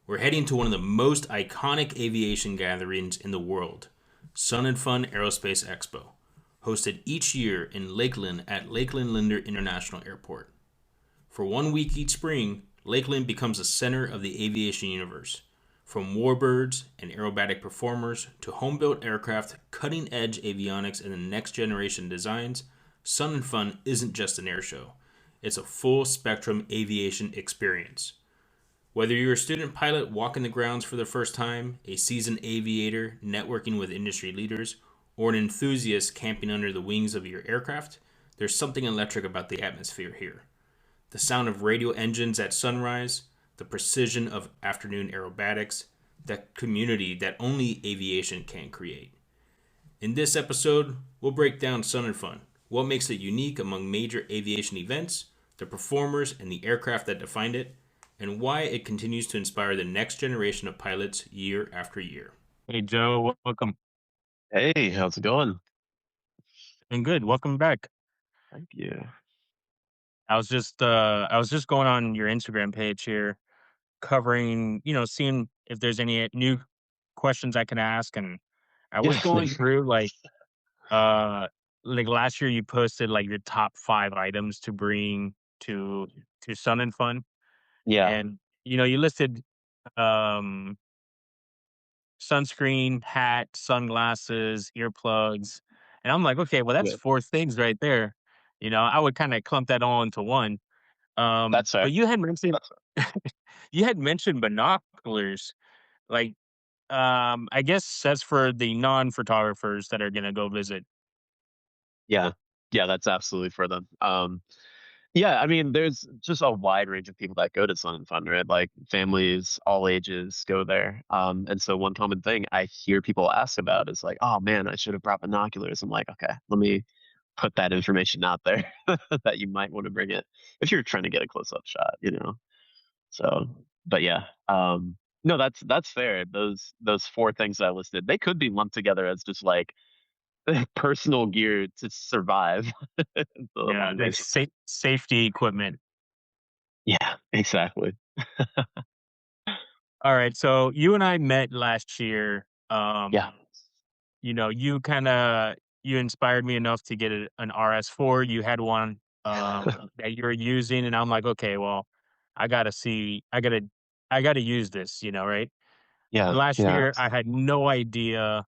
We're heading to one of the most iconic aviation gatherings in the world, Sun and Fun Aerospace Expo, hosted each year in Lakeland at Lakeland Linder International Airport. For 1 week each spring, Lakeland becomes the center of the aviation universe. From warbirds and aerobatic performers to home-built aircraft, cutting-edge avionics, and the next-generation designs, Sun and Fun isn't just an air show. It's a full-spectrum aviation experience. Whether you're a student pilot walking the grounds for the first time, a seasoned aviator networking with industry leaders, or an enthusiast camping under the wings of your aircraft, there's something electric about the atmosphere here. The sound of radio engines at sunrise, the precision of afternoon aerobatics, that community that only aviation can create. In this episode, we'll break down Sun and Fun, what makes it unique among major aviation events, the performers and the aircraft that defined it, and why it continues to inspire the next generation of pilots year after year. Hey Joe, welcome. Hey, how's it going? And good, welcome back. Thank you. I was just going on your Instagram page here, covering, seeing if there's any new questions I can ask, and I was Yeah. going through uh like last year you posted like your top 5 items to bring to Sun and Fun, Yeah. and you listed um sunscreen, hat, sunglasses, earplugs. And I'm like, okay, well, that's Yeah. 4 things right there. I would kind of clump that all into one. That's fair. But you had mentioned That's fair. you had mentioned binoculars. Like, I guess that's for the non-photographers that are gonna go visit. Yeah. Yeah, that's absolutely for them. Yeah, I mean, there's just a wide range of people that go to Sun and Fun, right? Like families, all ages go there. And so one common thing I hear people ask about is like, oh man, I should have brought binoculars. I'm like, okay, let me put that information out there that you might want to bring it if you're trying to get a close-up shot. So, but yeah, no, that's fair. Those 4 things I listed, they could be lumped together as just like personal gear to survive the Yeah, long like days. safety equipment. Yeah, exactly. All right, so you and I met last year. Yeah. You inspired me enough to get an RS4. You had one that you were using, and I'm like, okay, well, I gotta see, I gotta use this, right? Yeah, Last yeah. year, I had no idea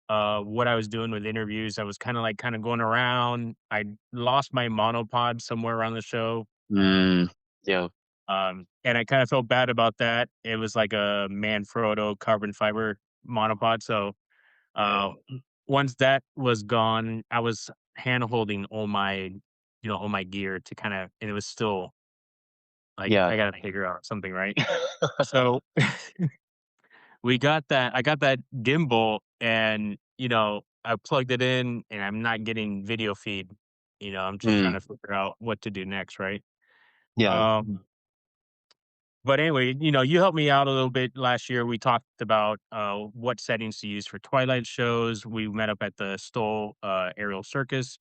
what I was doing with interviews. I was kind of going around. I lost my monopod somewhere around the show, Mm, yeah, and I kind of felt bad about that. It was like a Manfrotto carbon fiber monopod, so uh, once that was gone, I was hand holding all my gear to kind of, and it was still like, yeah. I gotta figure out something, right? So I got that gimbal and, I plugged it in and I'm not getting video feed. I'm just trying Mm, to figure out what to do next, right? yeah, Um, but anyway, you helped me out a little bit last year. We talked about what settings to use for twilight shows. We met up at the Stoll Aerial Circus.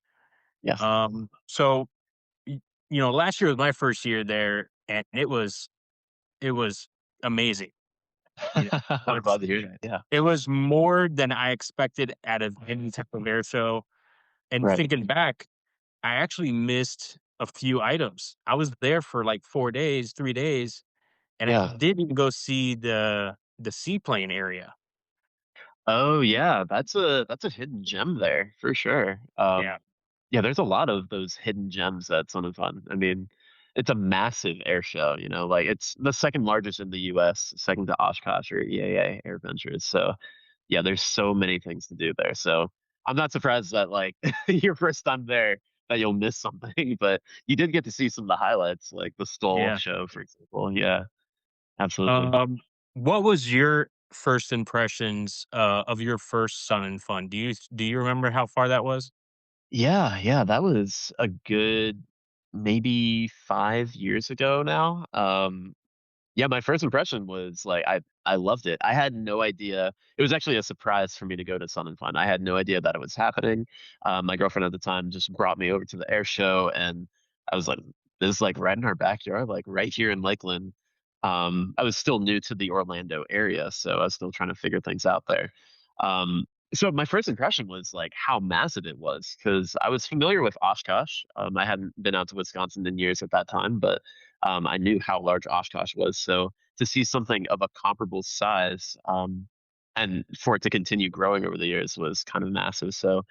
yeah. So last year was my first year there, and it was amazing. You know, I'm it's glad to hear that. Yeah, it was more than I expected out of any type of air show. And right. thinking back, I actually missed a few items. I was there for like 4 days, 3 days, and I Yeah. didn't even go see the seaplane area. Oh yeah, that's a hidden gem there for sure. Yeah, Yeah, there's a lot of those hidden gems at Sun and Fun. I mean, it's a massive air show, like it's the second largest in the US, second to Oshkosh or EAA Air Ventures. So yeah, there's so many things to do there. So I'm not surprised that like your first time there that you'll miss something, but you did get to see some of the highlights, like the Stoll yeah. show, for example. Yeah, absolutely. Um, what was your first impressions of your first Sun and Fun? Do you remember how far that was? Yeah, yeah, that was a good maybe 5 years ago now. Yeah, my first impression was like I loved it. I had no idea. It was actually a surprise for me to go to Sun and Fun. I had no idea that it was happening. My girlfriend at the time just brought me over to the air show, and I was like, "This is like right in our backyard, like right here in Lakeland." I was still new to the Orlando area, so I was still trying to figure things out there. Um, so my first impression was like how massive it was because I was familiar with Oshkosh. I hadn't been out to Wisconsin in years at that time, but I knew how large Oshkosh was. So to see something of a comparable size, and for it to continue growing over the years was kind of massive. So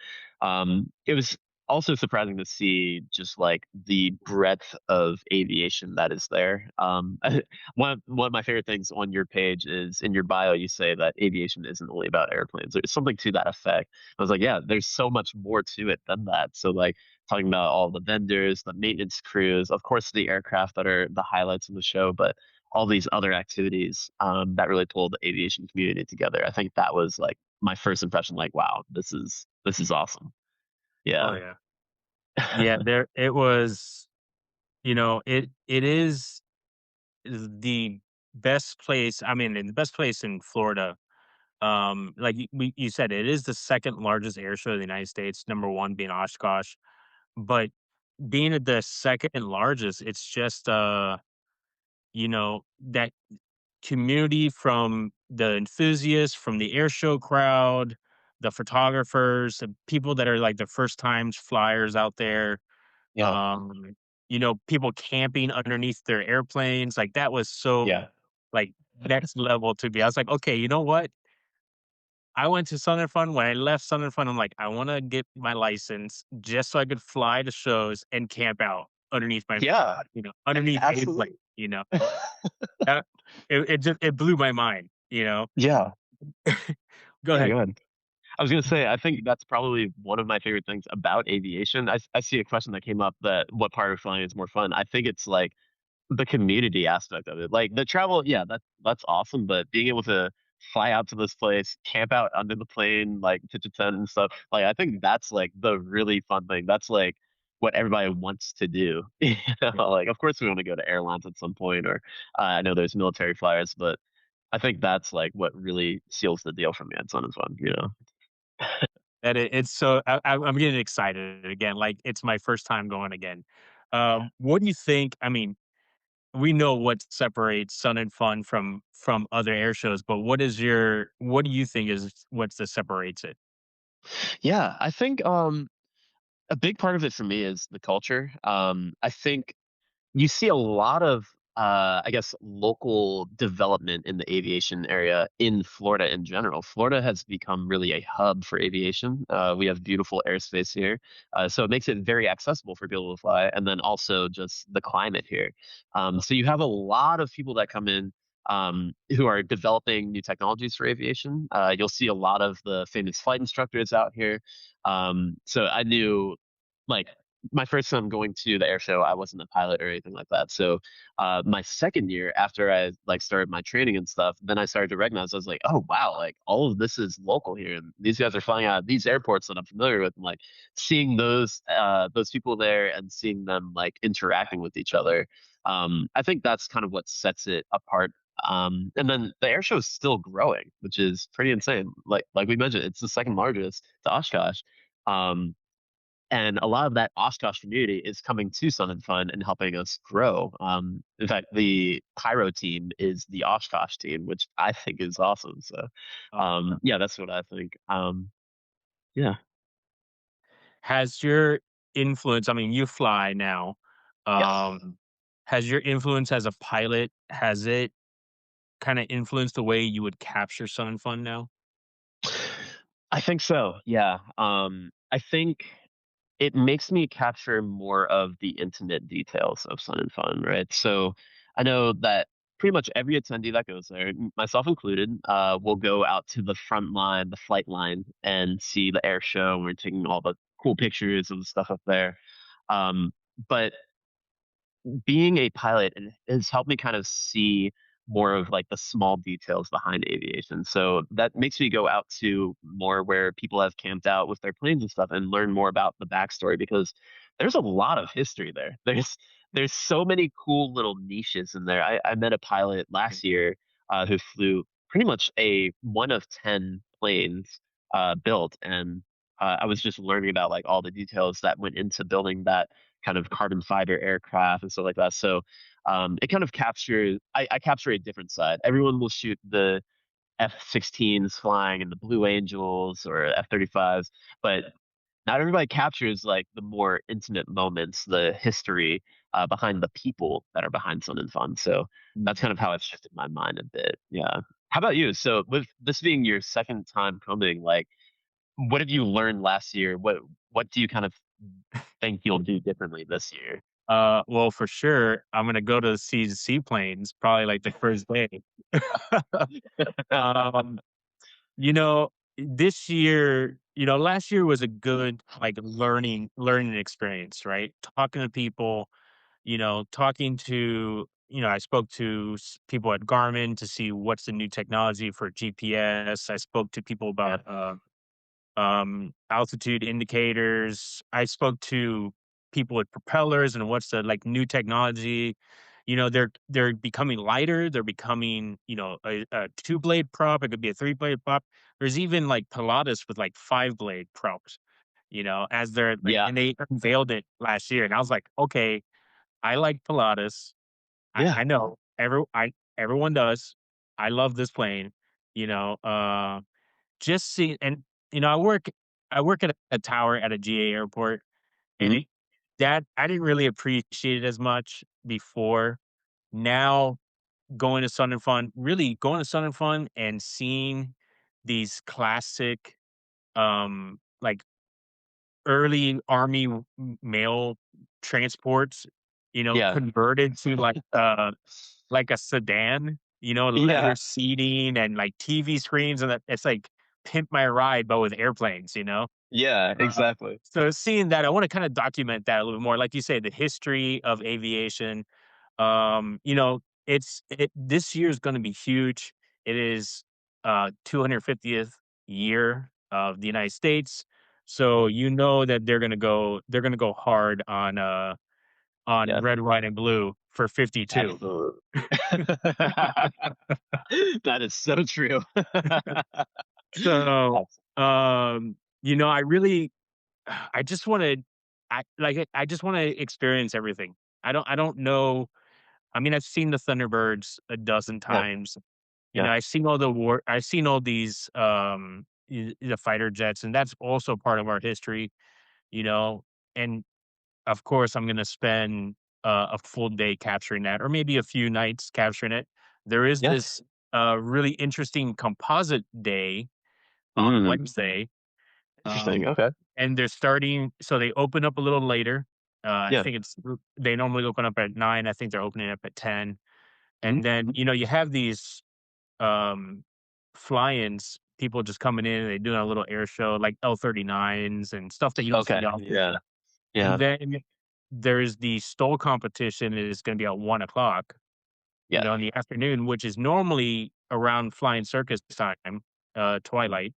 it was also surprising to see just like the breadth of aviation that is there. One of my favorite things on your page is in your bio you say that aviation isn't only about airplanes. There's something to that effect. I was like, yeah, there's so much more to it than that. So like talking about all the vendors, the maintenance crews, of course the aircraft that are the highlights of the show, but all these other activities that really pull the aviation community together. I think that was like my first impression. Like, wow, this is awesome. Oh Yeah. yeah. Yeah, there it was, it is the best place. I mean, the best place in Florida. Like you said, it is the second largest air show in the United States, number one being Oshkosh. But being at the second largest, it's just that community from the enthusiasts, from the air show crowd, the photographers, the people that are like the first times flyers out there, Yeah. um, people camping underneath their airplanes. Like that was so Yeah. like next level to be. I was like, okay, you know what? I went to Southern Fun. When I left Southern Fun, I'm like, I want to get my license just so I could fly to shows and camp out underneath Yeah. underneath a plane. Absolutely. Uh, it blew my mind. Yeah. Go Yeah, ahead. go ahead. I was gonna say, I think that's probably one of my favorite things about aviation. I see a question that came up that what part of flying is more fun. I think it's like the community aspect of it. Like the travel, yeah, that's awesome, but being able to fly out to this place, camp out under the plane, like pitch a tent and stuff, like I think that's like the really fun thing. That's like what everybody wants to do. Yeah. Like of course we want to go to airlines at some point, or I know there's military flyers, but I think that's like what really seals the deal for me at Sun and Fun. It's so I'm getting excited again. Like it's my first time going again. What do you think? I mean, we know what separates Sun and Fun from other air shows, but what do you think is what separates it? Yeah, I think a big part of it for me is the culture. I think you see a lot of I guess local development in the aviation area in Florida in general. Florida has become really a hub for aviation. We have beautiful airspace here, so it makes it very accessible for people to fly, and then also just the climate here. So you have a lot of people that come in who are developing new technologies for aviation. You'll see a lot of the famous flight instructors out here. So I knew like my first time going to the air show, I wasn't a pilot or anything like that. So my second year after I like started my training and stuff, then I started to recognize I was like, oh wow, like all of this is local here, and these guys are flying out of these airports that I'm familiar with, and like seeing those people there and seeing them like interacting with each other. I think that's kind of what sets it apart. And then the air show is still growing, which is pretty insane. Like we mentioned, it's the second largest to Oshkosh. Um, and a lot of that Oshkosh community is coming to Sun and Fun and helping us grow. In fact, the Pyro team is the Oshkosh team, which I think is awesome. So, yeah, that's what I think. Yeah. Has your influence, I mean, you fly now. Yes. Um, has your influence as a pilot, has it kinda influenced the way you would capture Sun and Fun now? I think so. Yeah. I think it makes me capture more of the intimate details of Sun and Fun, right? So I know that pretty much every attendee that goes there, myself included, will go out to the front line, the flight line, and see the air show. And we're taking all the cool pictures of the stuff up there. But being a pilot has helped me kind of see more of like the small details behind aviation. So that makes me go out to more where people have camped out with their planes and stuff and learn more about the backstory because there's a lot of history there. There's so many cool little niches in there. I met a pilot last year who flew pretty much a one of 10 planes built, and I was just learning about like all the details that went into building that kind of carbon fiber aircraft and stuff like that. So it kind of captures. I capture a different side. Everyone will shoot the F-16s flying and the Blue Angels or F-35s, but not everybody captures like the more intimate moments, the history behind the people that are behind Sun and Fun. So that's kind of how I've shifted my mind a bit. Yeah. How about you? So with this being your second time coming, like, what have you learned last year? What do you kind of think you'll do differently this year? Well, for sure, I'm gonna go to see the seaplanes probably like the first day. um, you know, this year, last year was a good like learning experience, right? Talking to people, talking to I spoke to people at Garmin to see what's the new technology for GPS. I spoke to people Yeah. about altitude indicators. I spoke to people with propellers and what's the like new technology. They're becoming lighter. They're becoming a two blade prop. It could be a three blade prop. There's even like Pilatus with like five blade props. As they're like, Yeah. and they unveiled it last year, and I was like, okay, I like Pilatus. Yeah. I know everyone does. I love this plane. You know, just see and, I work at a tower at a GA airport, and Hmm. that I didn't really appreciate it as much before. Now, going to Sun and Fun and seeing these classic, like, early army mail transports, Yeah. converted to, like a sedan, leather Yeah. seating and, like, TV screens, and it's like Pimp My Ride, but with airplanes, Yeah. Exactly. So seeing that, I wanna kinda document that a little bit more, like you say, the history of aviation. This year is gonna be huge. It is, 250th year of the United States, so that they're gonna go hard on Yeah. red, white, and blue for 52. Absolutely. That is so true. So, Abs- I really I just wanna I just wanna experience everything. I don't know. I mean, I've seen the Thunderbirds a dozen Yeah. times. Yeah. I've seen all these, the fighter jets, and that's also part of our history, you know, and, of course, I'm gonna spend, a full day capturing that or maybe a few nights capturing it. There is Yeah. this, really interesting composite day on Mm, Wednesday. interesting. Um, Okay. and they open up a little later. I Yeah. think they normally open up at 9. I think they're opening up at 10. Mhm. And then, you have these um fly-ins, people just coming in and they doing a little air show like L-39s and stuff that you don't see Okay. often. Yeah. And Yeah. then there's the STOL competition is gonna be at 1 o'clock, Yeah. in the afternoon, which is normally around flying circus time, twilight.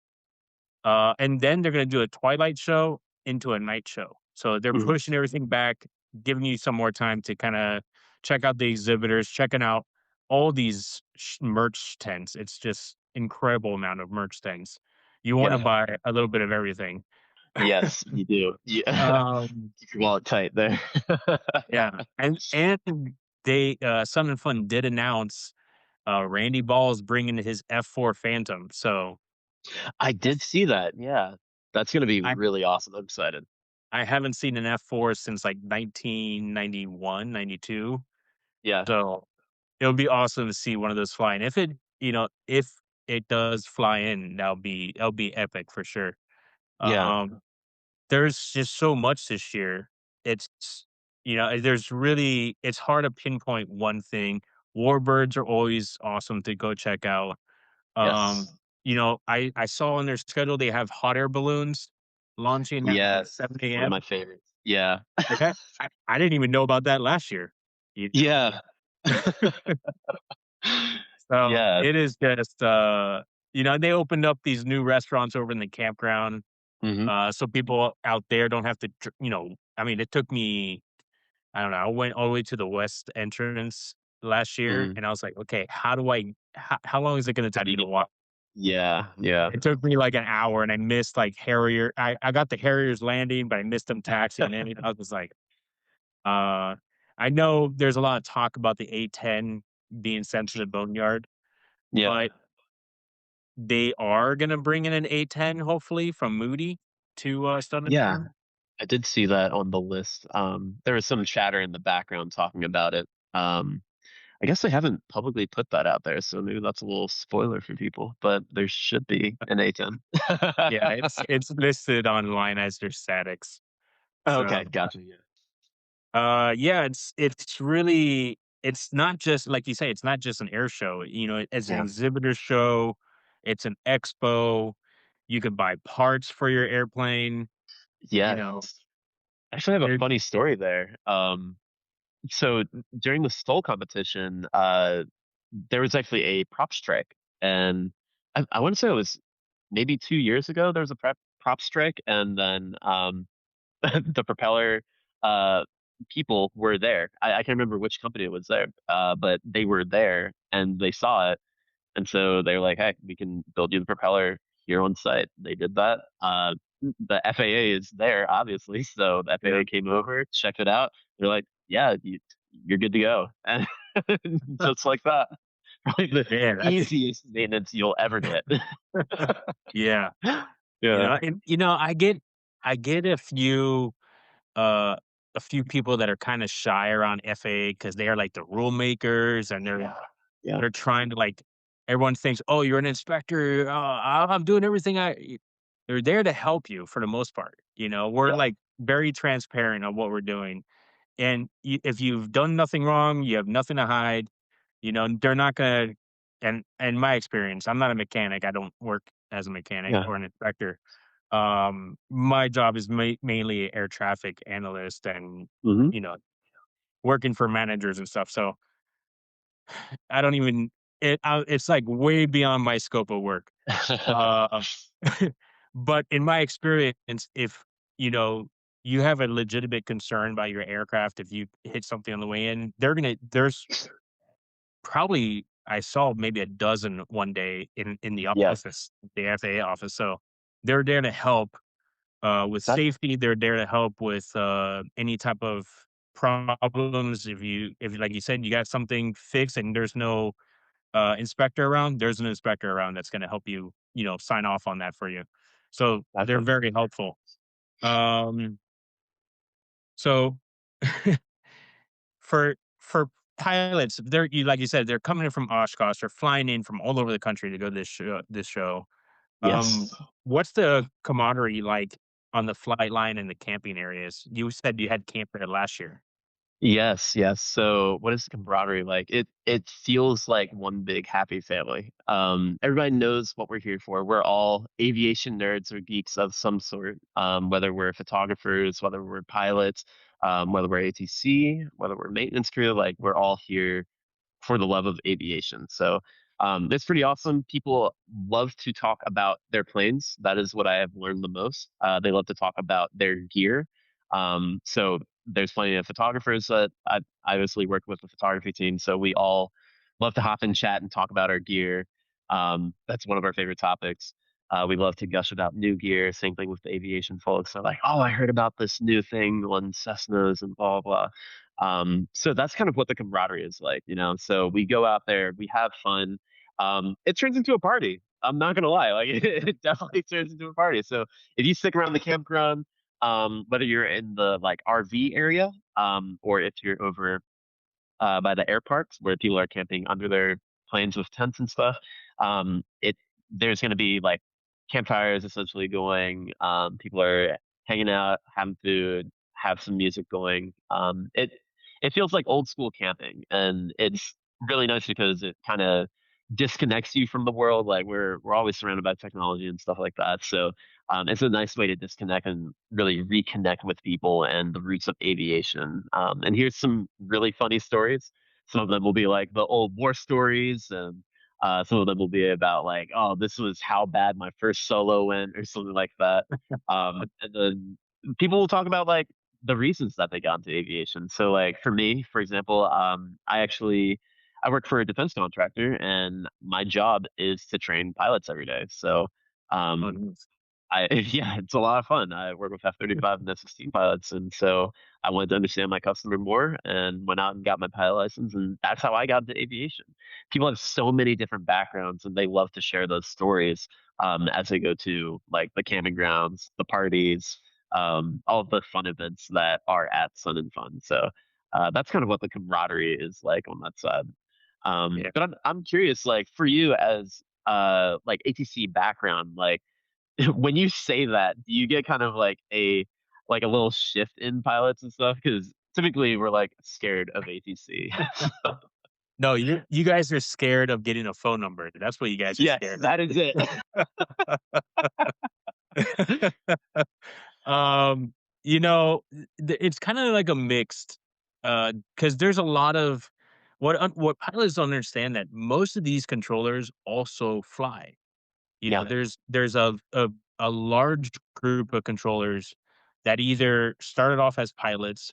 And then they're gonna do a twilight show into a night show. So they're Mhm. pushing everything back, giving you some more time to kinda check out the exhibitors, checking out all these merch tents. It's just incredible amount of merch tents. You wanna Yeah. buy a little bit of everything. Yes, you do. Yeah. Um, Keep your wallet tight there. yeah, and Sun and Fun did announce, Randy Ball's bringing his F4 Phantom. So I did see that. Yeah. That's gonna be I really awesome. I'm excited. I haven't seen an F4 since, like, 1991, 92. Yeah. So, it would be awesome to see one of those fly, and if it does fly in, that'll be epic for sure. Yeah. Um, there's just so much this year. It's it's hard to pinpoint one thing. Warbirds are always awesome to go check out. Um, Yes. I saw on their schedule they have hot air balloons launching at like Yes. 7 One of AM. my favorites. Yeah. Like, I didn't even know about that last year, you know? Yeah. So, Yeah. it is just, they opened up these new restaurants over in the campground, Mhm. so people out there don't have to I mean, it took me I don't know, I went all the way to the west entrance last year, Mhm. and I was like, "Okay, how long is it gonna How take do me you to get walk?" Yeah. Yeah. It took me like an hour, and I missed, like, Harrier I got the Harriers landing, but I missed them taxiing in, and I was just like, uh I know there's a lot of talk about the A-10 being sent to the boneyard, Yeah. but they are gonna bring in an A-10 hopefully from Moody to, Sun and Yeah. Fun. I did see that on the list. There was some chatter in the background talking about it. I guess they haven't publicly put that out there, so maybe that's a little spoiler for people, but there should be an A10. Yeah, it's listed online as their statics. Okay, So, gotcha. Yeah. yeah, it's really it's not just like you say, it's not just an air show, it's an Yeah. exhibitor show, it's an expo, you could buy parts for your airplane, you Yes. know, Actually, I have a there funny story there. So during the Stoll competition, there was actually a prop strike, and I want to say it was maybe 2 years ago. There was a prop strike, and then the propeller uh, people were there. I can't remember which company it was there, but they were there and they saw it, and so they were like, "Hey, we can build you the propeller here on site." They did that. The FAA is there, obviously, so the yeah, FAA came over, checked it out. They're like, "Yeah, you're good to go," and just like that, probably the man, that's easiest maintenance you'll ever get. yeah, Yeah, and, I get uh, a few people that are kinda shy around FAA because they are, like, the rule makers, and yeah, yeah, they're trying to, like everyone thinks, "Oh, you're an inspector, I'm doing everything they're there to help you for the most part, we're, yeah, like, very transparent on what we're doing, and if you've done nothing wrong, you have nothing to hide, they're not gonna and in my experience, I'm not a mechanic, I don't work as a mechanic yeah. or an inspector. My job is mainly air traffic analyst and, Hmm. you know, working for managers and stuff, so I don't even it's, like, way beyond my scope of work. Uh, but in my experience, if, you know, you have a legitimate concern about your aircraft, if you hit something on the way in, there's probably I saw maybe a dozen one day in the Yeah, office, the FAA office, so they're there to help, with that safety, they're there to help with, any type of problems. If like you said, you got something fixed and there's no, inspector around, there's an inspector around that's gonna help you, sign off on that for you. So, they're definitely. very helpful. Um, so for pilots, like you said, they're coming in from Oshkosh, they're flying in from all over the country to go to this show. Um, Yes. what's the camaraderie like on the flight line and the camping areas? You said you had camp there last year. Yes, yes. So what is the camaraderie like? It feels like one big happy family. Everybody knows what we're here for. We're all aviation nerds or geeks of some sort. Whether we're photographers, whether we're pilots, whether we're ATC, whether we're maintenance crew, like we're all here for the love of aviation. So it's pretty awesome. People love to talk about their planes. That is what I have learned the most. They love to talk about their gear. So there's plenty of photographers that I obviously work with the photography team. So we all love to hop in chat and talk about our gear. That's one of our favorite topics. We love to gush about new gear. Same thing with the aviation folks. They're like, "Oh, I heard about this new thing on Cessnas and blah blah." So that's kind of what the camaraderie is like. So we go out there, we have fun. It turns into a party. I'm not gonna lie, like it definitely turns into a party. So if you stick around the campground, whether you're in the like RV area, or if you're over by the air parks where people are camping under their planes with tents and stuff. It There's going to be like campfires essentially going. People are hanging out, having food, have some music going. It feels like old school camping, and it's really nice because it kind of disconnects you from the world. Like we're always surrounded by technology and stuff like that, so it's a nice way to disconnect and really reconnect with people and the roots of aviation. And here's some really funny stories. Some of them will be like the old war stories, and some of them will be about like, oh, this was how bad my first solo went, or something like that. And then people will talk about like the reasons that they got into aviation. So, like for me, for example, I work for a defense contractor, and my job is to train pilots every day. So Oh, um, nice. Yeah, it's a lot of fun. I work with F-35 and F-16 pilots, and so I wanted to understand my customer more and went out and got my pilot license, and that's how I got into aviation. People have so many different backgrounds, and they love to share those stories as they go to like the camping grounds, the parties, all of the fun events that are at Sun and Fun. So that's kind of what the camaraderie is like on that side. Yeah. But I'm curious, like for you as like ATC background, like when you say that, do you get kind of like a little shift in pilots and stuff? Because typically we're like scared of ATC. No, you guys are scared of getting a phone number. That's what you guys are Yes, scared that is it. of. Um, it's kinda like a mixed, because there's a lot of what pilots don't understand that most of these controllers also fly. Yeah. There's a large group of controllers that either started off as pilots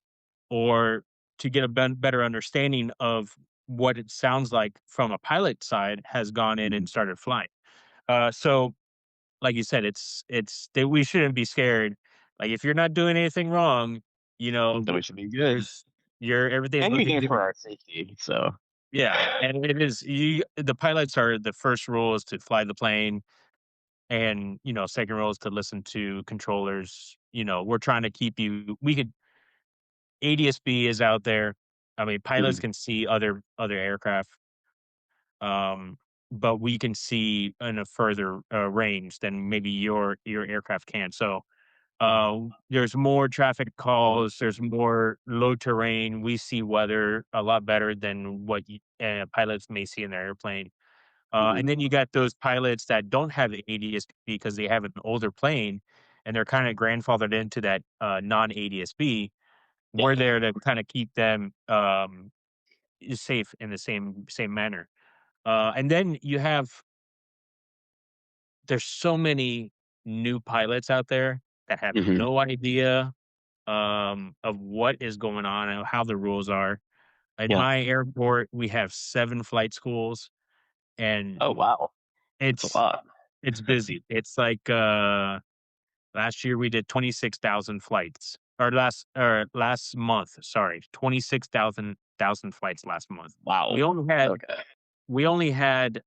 or to get a better understanding of what it sounds like from a pilot side has gone in Mhm. and started flying. So like you said, it's that we shouldn't be scared. Like if you're not doing anything wrong, you know, Then we should be good. you're everything's And you're looking there for good. our safety. So Yeah, and it is the pilots are the first rule is to fly the plane and, second rule is to listen to controllers. We're trying to keep you we could ADSB is out there. I mean, pilots mhm. can see other aircraft, um, but we can see in a further range than maybe your aircraft can. So there's more traffic calls. There's more low terrain. We see weather a lot better than what pilots may see in their airplane. Mhm. And then you got those pilots that don't have the ADSB because they have an older plane, and they're kind of grandfathered into that non ADSB. Yeah. We're there to kind of keep them safe in the same manner. And then there's so many new pilots out there that have Mhm. no idea of what is going on and how the rules are. At Yeah. my airport, we have 7 flight schools, and Oh wow. That's a it's lot. it's busy. It's like, last year we did 26,000 flights, or last month, sorry, 26,000 flights last month. Wow. We only had Okay. we only had,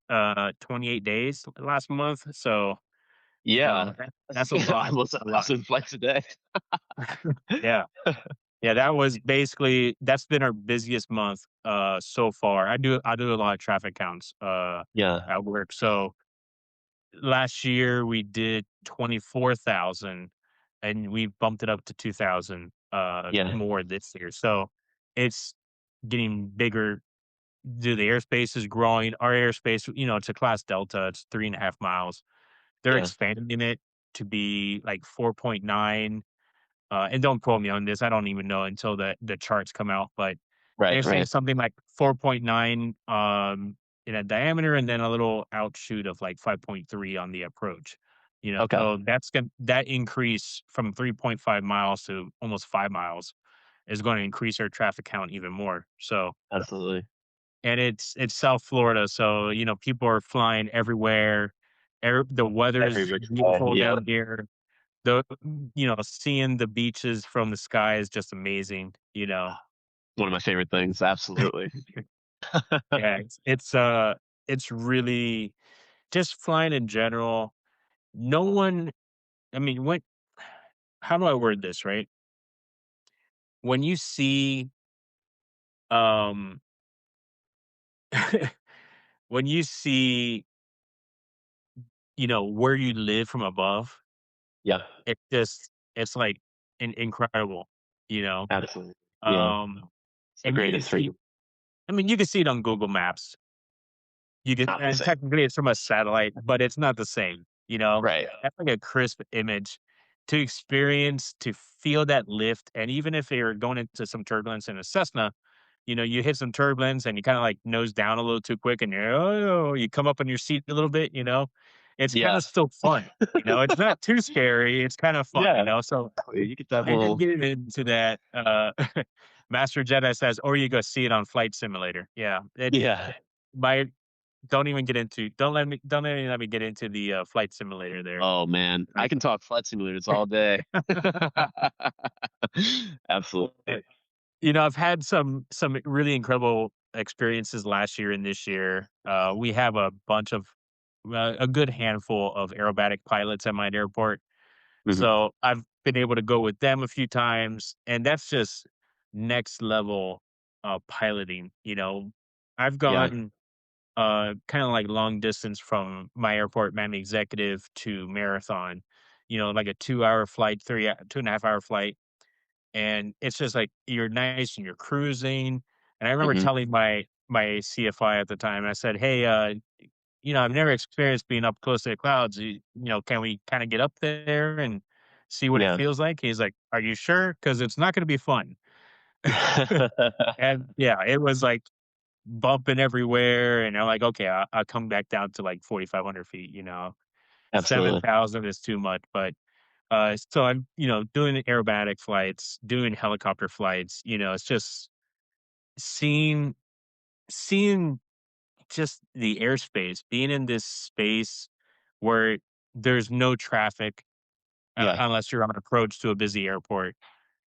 28 days last month, so, Yeah. that's a lot, Almost a a lot. thousand flights a day. Yeah. Yeah, that's been our busiest month, so far. I do a lot of traffic counts, Yeah. at work. So last year we did 24,000 and we bumped it up to 2,000, Yeah. more this year. So it's getting bigger. The airspace is growing. Our airspace, it's a class Delta. It's 3.5 miles. They're Yeah. expanding it to be like 4.9. And don't quote me on this. I don't even know until the charts come out, but they're Right. saying Right. something like 4.9 in a diameter, and then a little outshoot of like 5.3 on the approach. Okay. So that increase from 3.5 miles to almost 5 miles is going to increase our traffic count even more. So, Absolutely. and it's South Florida, so people are flying everywhere. The Every weather's which way. beautiful Yeah. down here. Seeing the beaches from the sky is just amazing. One of my favorite things. Absolutely. Yeah, it's really just flying in general. No one I mean, how do I word this, right? When you see, um when you see, where you live from above, Yeah. it's like incredible, you know? Absolutely. Yeah. Um, It's the and you can greatest see freedom. I mean, you can see it on Google Maps. You get Not the and same. technically it's from a satellite, but it's not the same. Right. That's like a crisp image to experience, to feel that lift, and even if you're going into some turbulence in a Cessna, you hit some turbulence and you kinda, like, nose down a little too quick and you come up on your seat a little bit. It's kinda Yeah. still fun. It's not too scary, it's kinda Yeah. fun. So Exactly. You get that and then little. getting into that, Master Jedi says, "Or you go see it on Flight Simulator." Yeah, Yeah. my don't even let me get into the flight simulator there. Oh man, I Like, can talk flight simulators all day. uh, Absolutely. I've had some really incredible experiences last year and this year. We have a good handful of aerobatic pilots at my airport. Mhm. So I've been able to go with them a few times, and that's just next level piloting. I've Yeah. gone kind of like long distance from my airport, Miami Executive to Marathon. Like a 2 hour flight, 2.5 hour flight, and it's just like you're nice and you're cruising. And I remember Mhm. telling my CFI at the time, I said, "Hey, I've never experienced being up close to the clouds. Can we kind of get up there and see what it Yeah. feels like?" He's like, "Are you sure? Because it's not going to be fun." And yeah, it was like bumping everywhere, and I'm like, "Okay, I'll come back down to like 4,500 feet." Absolutely. 7,000 is too much, but so I'm doing aerobatic flights, doing helicopter flights. It's just seeing seeing just the airspace, being in this space where there's no traffic, Yeah. unless you're on approach to a busy airport,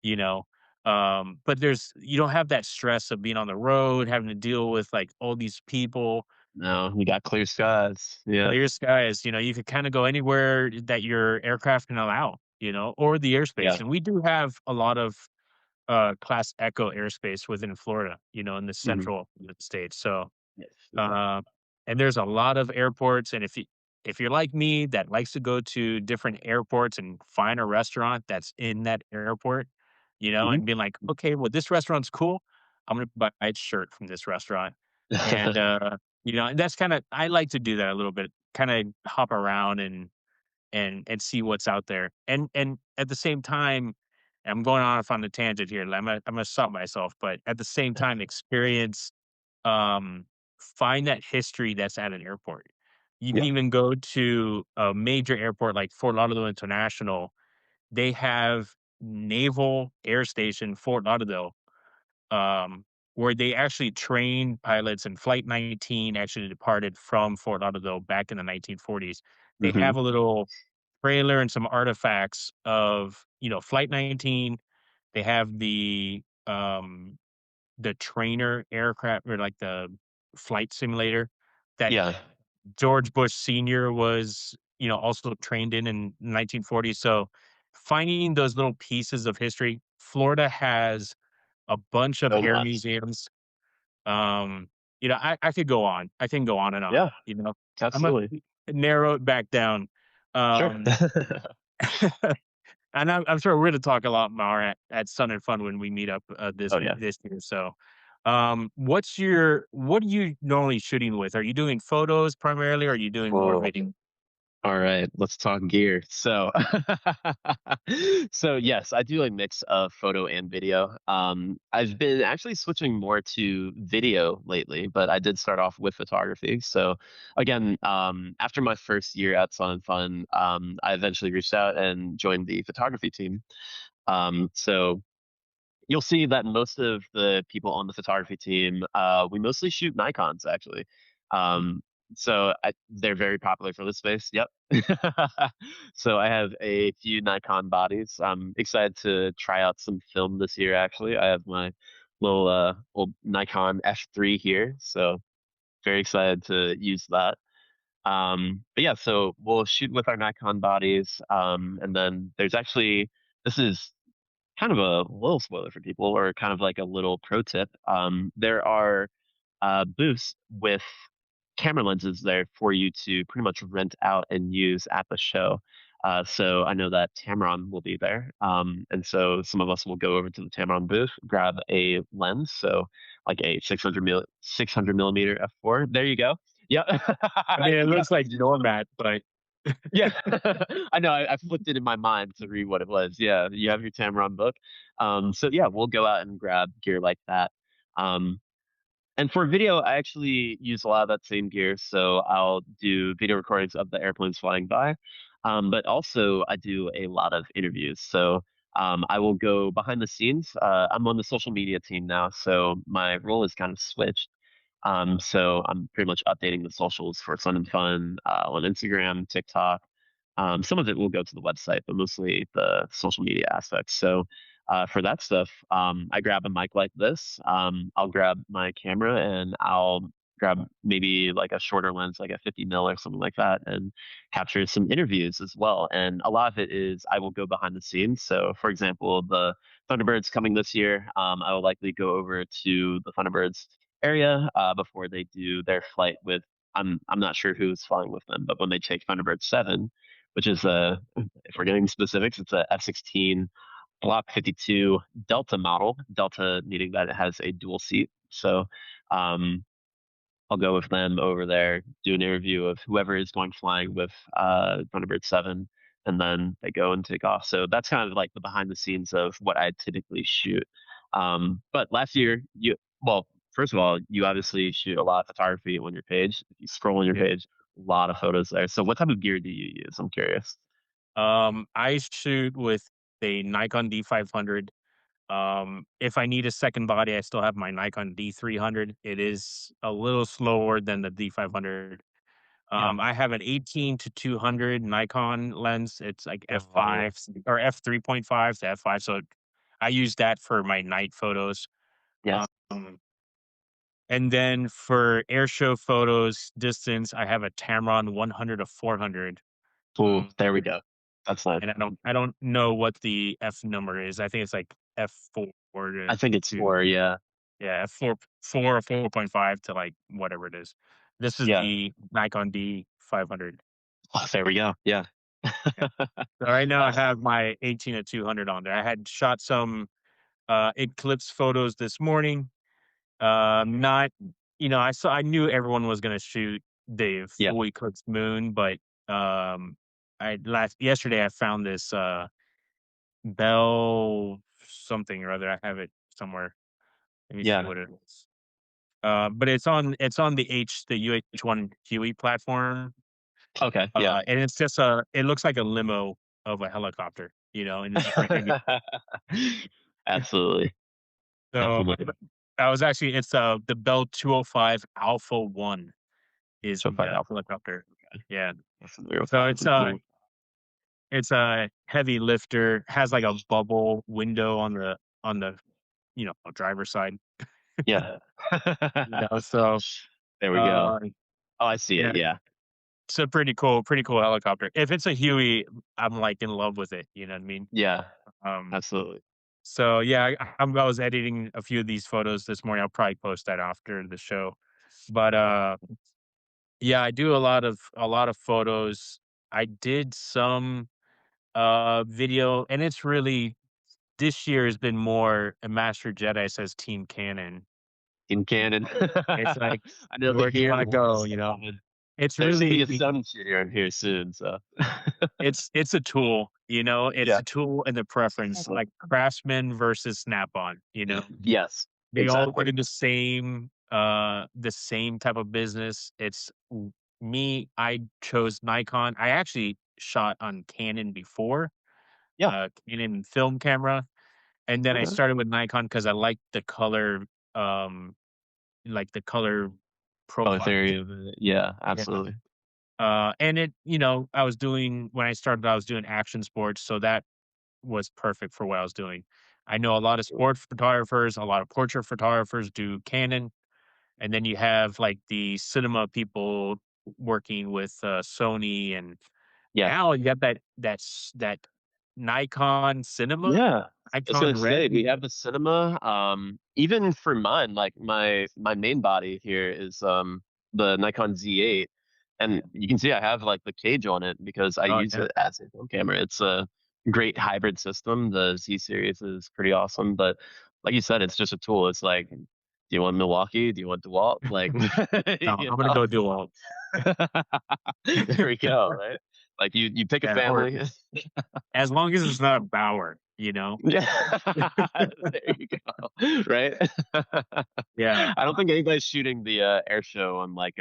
you know. But you don't have that stress of being on the road, having to deal with like all these people, No, we got clear skies. Yeah. clear skies. You could kind of go anywhere that your aircraft can allow, or the airspace. Yeah. And we do have a lot of class echo airspace within Florida, in the Mhm. central states. So Yes. Yeah. Uh, and there's a lot of airports, and if you're like me that likes to go to different airports and find a restaurant that's in that airport, Mhm. and being like, okay, well, this restaurant's cool. I'm gonna buy a shirt from this restaurant, and and that's kind of I like to do that a little bit, kind of hop around and see what's out there, and at the same time, I'm going off on the tangent here. I'm gonna stop myself, but at the same time, experience find that history that's at an airport. You can Yeah. even go to a major airport like Fort Lauderdale International. They have Naval Air Station Fort Lauderdale, where they actually train pilots, and Flight 19 actually departed from Fort Lauderdale back in the 1940s. They Mhm. have a little trailer and some artifacts of, Flight 19. They have the trainer aircraft, or like the flight simulator that Yeah. George Bush Sr. was, also trained in 1940. So finding those little pieces of history, Florida has a bunch of So air much. museums. Um, I could go on. I can go on and on. Yeah. I'm gonna Absolutely. narrow it back down. Sure. Um, And I'm sure we're gonna talk a lot more at Sun and Fun when we meet up, Oh yeah. this year. So, what are you normally shooting with? Are you doing photos primarily, or are you doing more Whoa. video? All right, let's talk gear. So, so yes, I do a mix of photo and video. I've been actually switching more to video lately, but I did start off with photography. So, again, after my first year at Sun and Fun, I eventually reached out and joined the photography team. So you'll see that most of the people on the photography team, we mostly shoot Nikons actually. Um, they're very popular for this space. Yep. So I have a few Nikon bodies. I'm excited to try out some film this year. Actually, I have my little old Nikon F3 here, so very excited to use that. But yeah, so we'll shoot with our Nikon bodies, and then there's actually this is kind of a little spoiler for people, or kind of like a little pro tip. There are booths with camera lenses there for you to pretty much rent out and use at the show. So I know that Tamron will be there, and so some of us will go over to the Tamron booth, grab a lens, so like a 600 millimeter f4. There you go. Yep. I mean, it Yep. looks like Normat, but Yeah, I know. I flipped it in my mind to read what it was. Yeah, you have your Tamron book. So yeah, we'll go out and grab gear like that. Um, and for video, I actually use a lot of that same gear. So I'll do video recordings of the airplanes flying by, but also I do a lot of interviews. So I will go behind the scenes. I'm on the social media team now, so my role is kind of switched. So I'm pretty much updating the socials for Sun and Fun on Instagram, TikTok. Some of it will go to the website, but mostly the social media aspects. So for that stuff, I grab a mic like this. I'll grab my camera and I'll grab maybe like a shorter lens, like a 50 mil or something like that, and capture some interviews as well. And a lot of it is I will go behind the scenes. So, for example, the Thunderbirds coming this year, I will likely go over to the Thunderbirds area before they do their flight with. I'm not sure who's flying with them, but when they take Thunderbird 7, which is if we're getting specifics, it's a F-16 Block 52 Delta model. Delta meaning that it has a dual seat. So um, I'll go with them over there, do an interview of whoever is going flying with Thunderbird 7, and then they go and take off. So that's kind of like the behind the scenes of what I typically shoot. But last year, well, first of all, you obviously shoot a lot of photography on your page. If you scroll on your Yeah. page, a lot of photos there. So what type of gear do you use? I'm curious. I shoot with a Nikon D500. If I need a second body, I still have my Nikon D300. It is a little slower than the D500. Yeah. I have an 18 to 200 Nikon lens. It's like Oh, f5 or f3.5 to f5. So I use that for my night photos. yes. Um, and then for air show photos, distance, I have a Tamron 100 to 400. Ooh, Um, there we go. That's nice. and I don't know what the F number is. I think it's like F4 I to think it's to 4. Yeah. yeah, four or 4.5 to like whatever it is. This is Yeah. the Nikon D500. Oh, there we go. Yeah. Yeah. So right now I have Absolutely. my 18 to 200 on there. I had shot some eclipse photos this morning. Not, I knew everyone was gonna shoot the Yeah. full eclipse moon, but um, I last yesterday I found this Bell something or other. I have it somewhere. Let me see Yeah. what it is. But it's on the UH-1 Huey platform, Okay. Yeah. and it's just it looks like a limo of a helicopter, and it's super heavy. Absolutely. So Definitely. I was actually it's the Bell 205 Alpha 1 is So the far alpha. helicopter. Okay. Yeah. I'm familiar with So that. it's a heavy lifter, has like a bubble window on the driver's side. Yeah. So There we go. uh Oh, I see it. yeah, Yeah. it's a pretty cool helicopter. If it's a Huey, I'm like in love with it, you know what I mean? Yeah. Um Absolutely. so yeah, I was editing a few of these photos this morning. I'll probably post that after the show. But yeah, I do a lot of photos. I did some video, and it's really this year has been more a Master Jedi says Team Canon. In canon. It's like, I know the where do you gear wanna go, wars you are know? coming. It's There's gonna be really a Sun shooter in here soon, so it's a tool, it's yeah. a tool and the preference, Exactly. like Craftsman versus Snap-on, you know? Yes. They all Exactly. do the same type of business. Me, I chose Nikon. I actually shot on Canon before, Yeah. Canon film camera, and then I Okay. started with Nikon because I um, like the color Color profile. theory of it. Yeah, Yeah. absolutely. And I was doing when I started, I was doing action sports, so that was perfect for what I was doing. I know a lot of sport photographers, a lot of portrait photographers do Canon, and then you have like the cinema people working with Sony, and Yeah. now you got that Nikon cinema, Yeah. I was Nikon gonna say Red. we have the cinema. Even for mine, like my main body here is the Nikon Z8, and you can see I have like the cage on it because I Oh use yeah, it as a film camera. It's a great hybrid system. The Z series is pretty awesome, but like you said, it's just a tool. It's like, do you want Milwaukee? Do you want DeWalt? Like, no, you I'm gonna know. go dual. There we go, right? Like you pick a Yeah, or family. as long as it's not a Bauer. Yeah, there you go. Right? Yeah. I don't think anybody's shooting the air show on like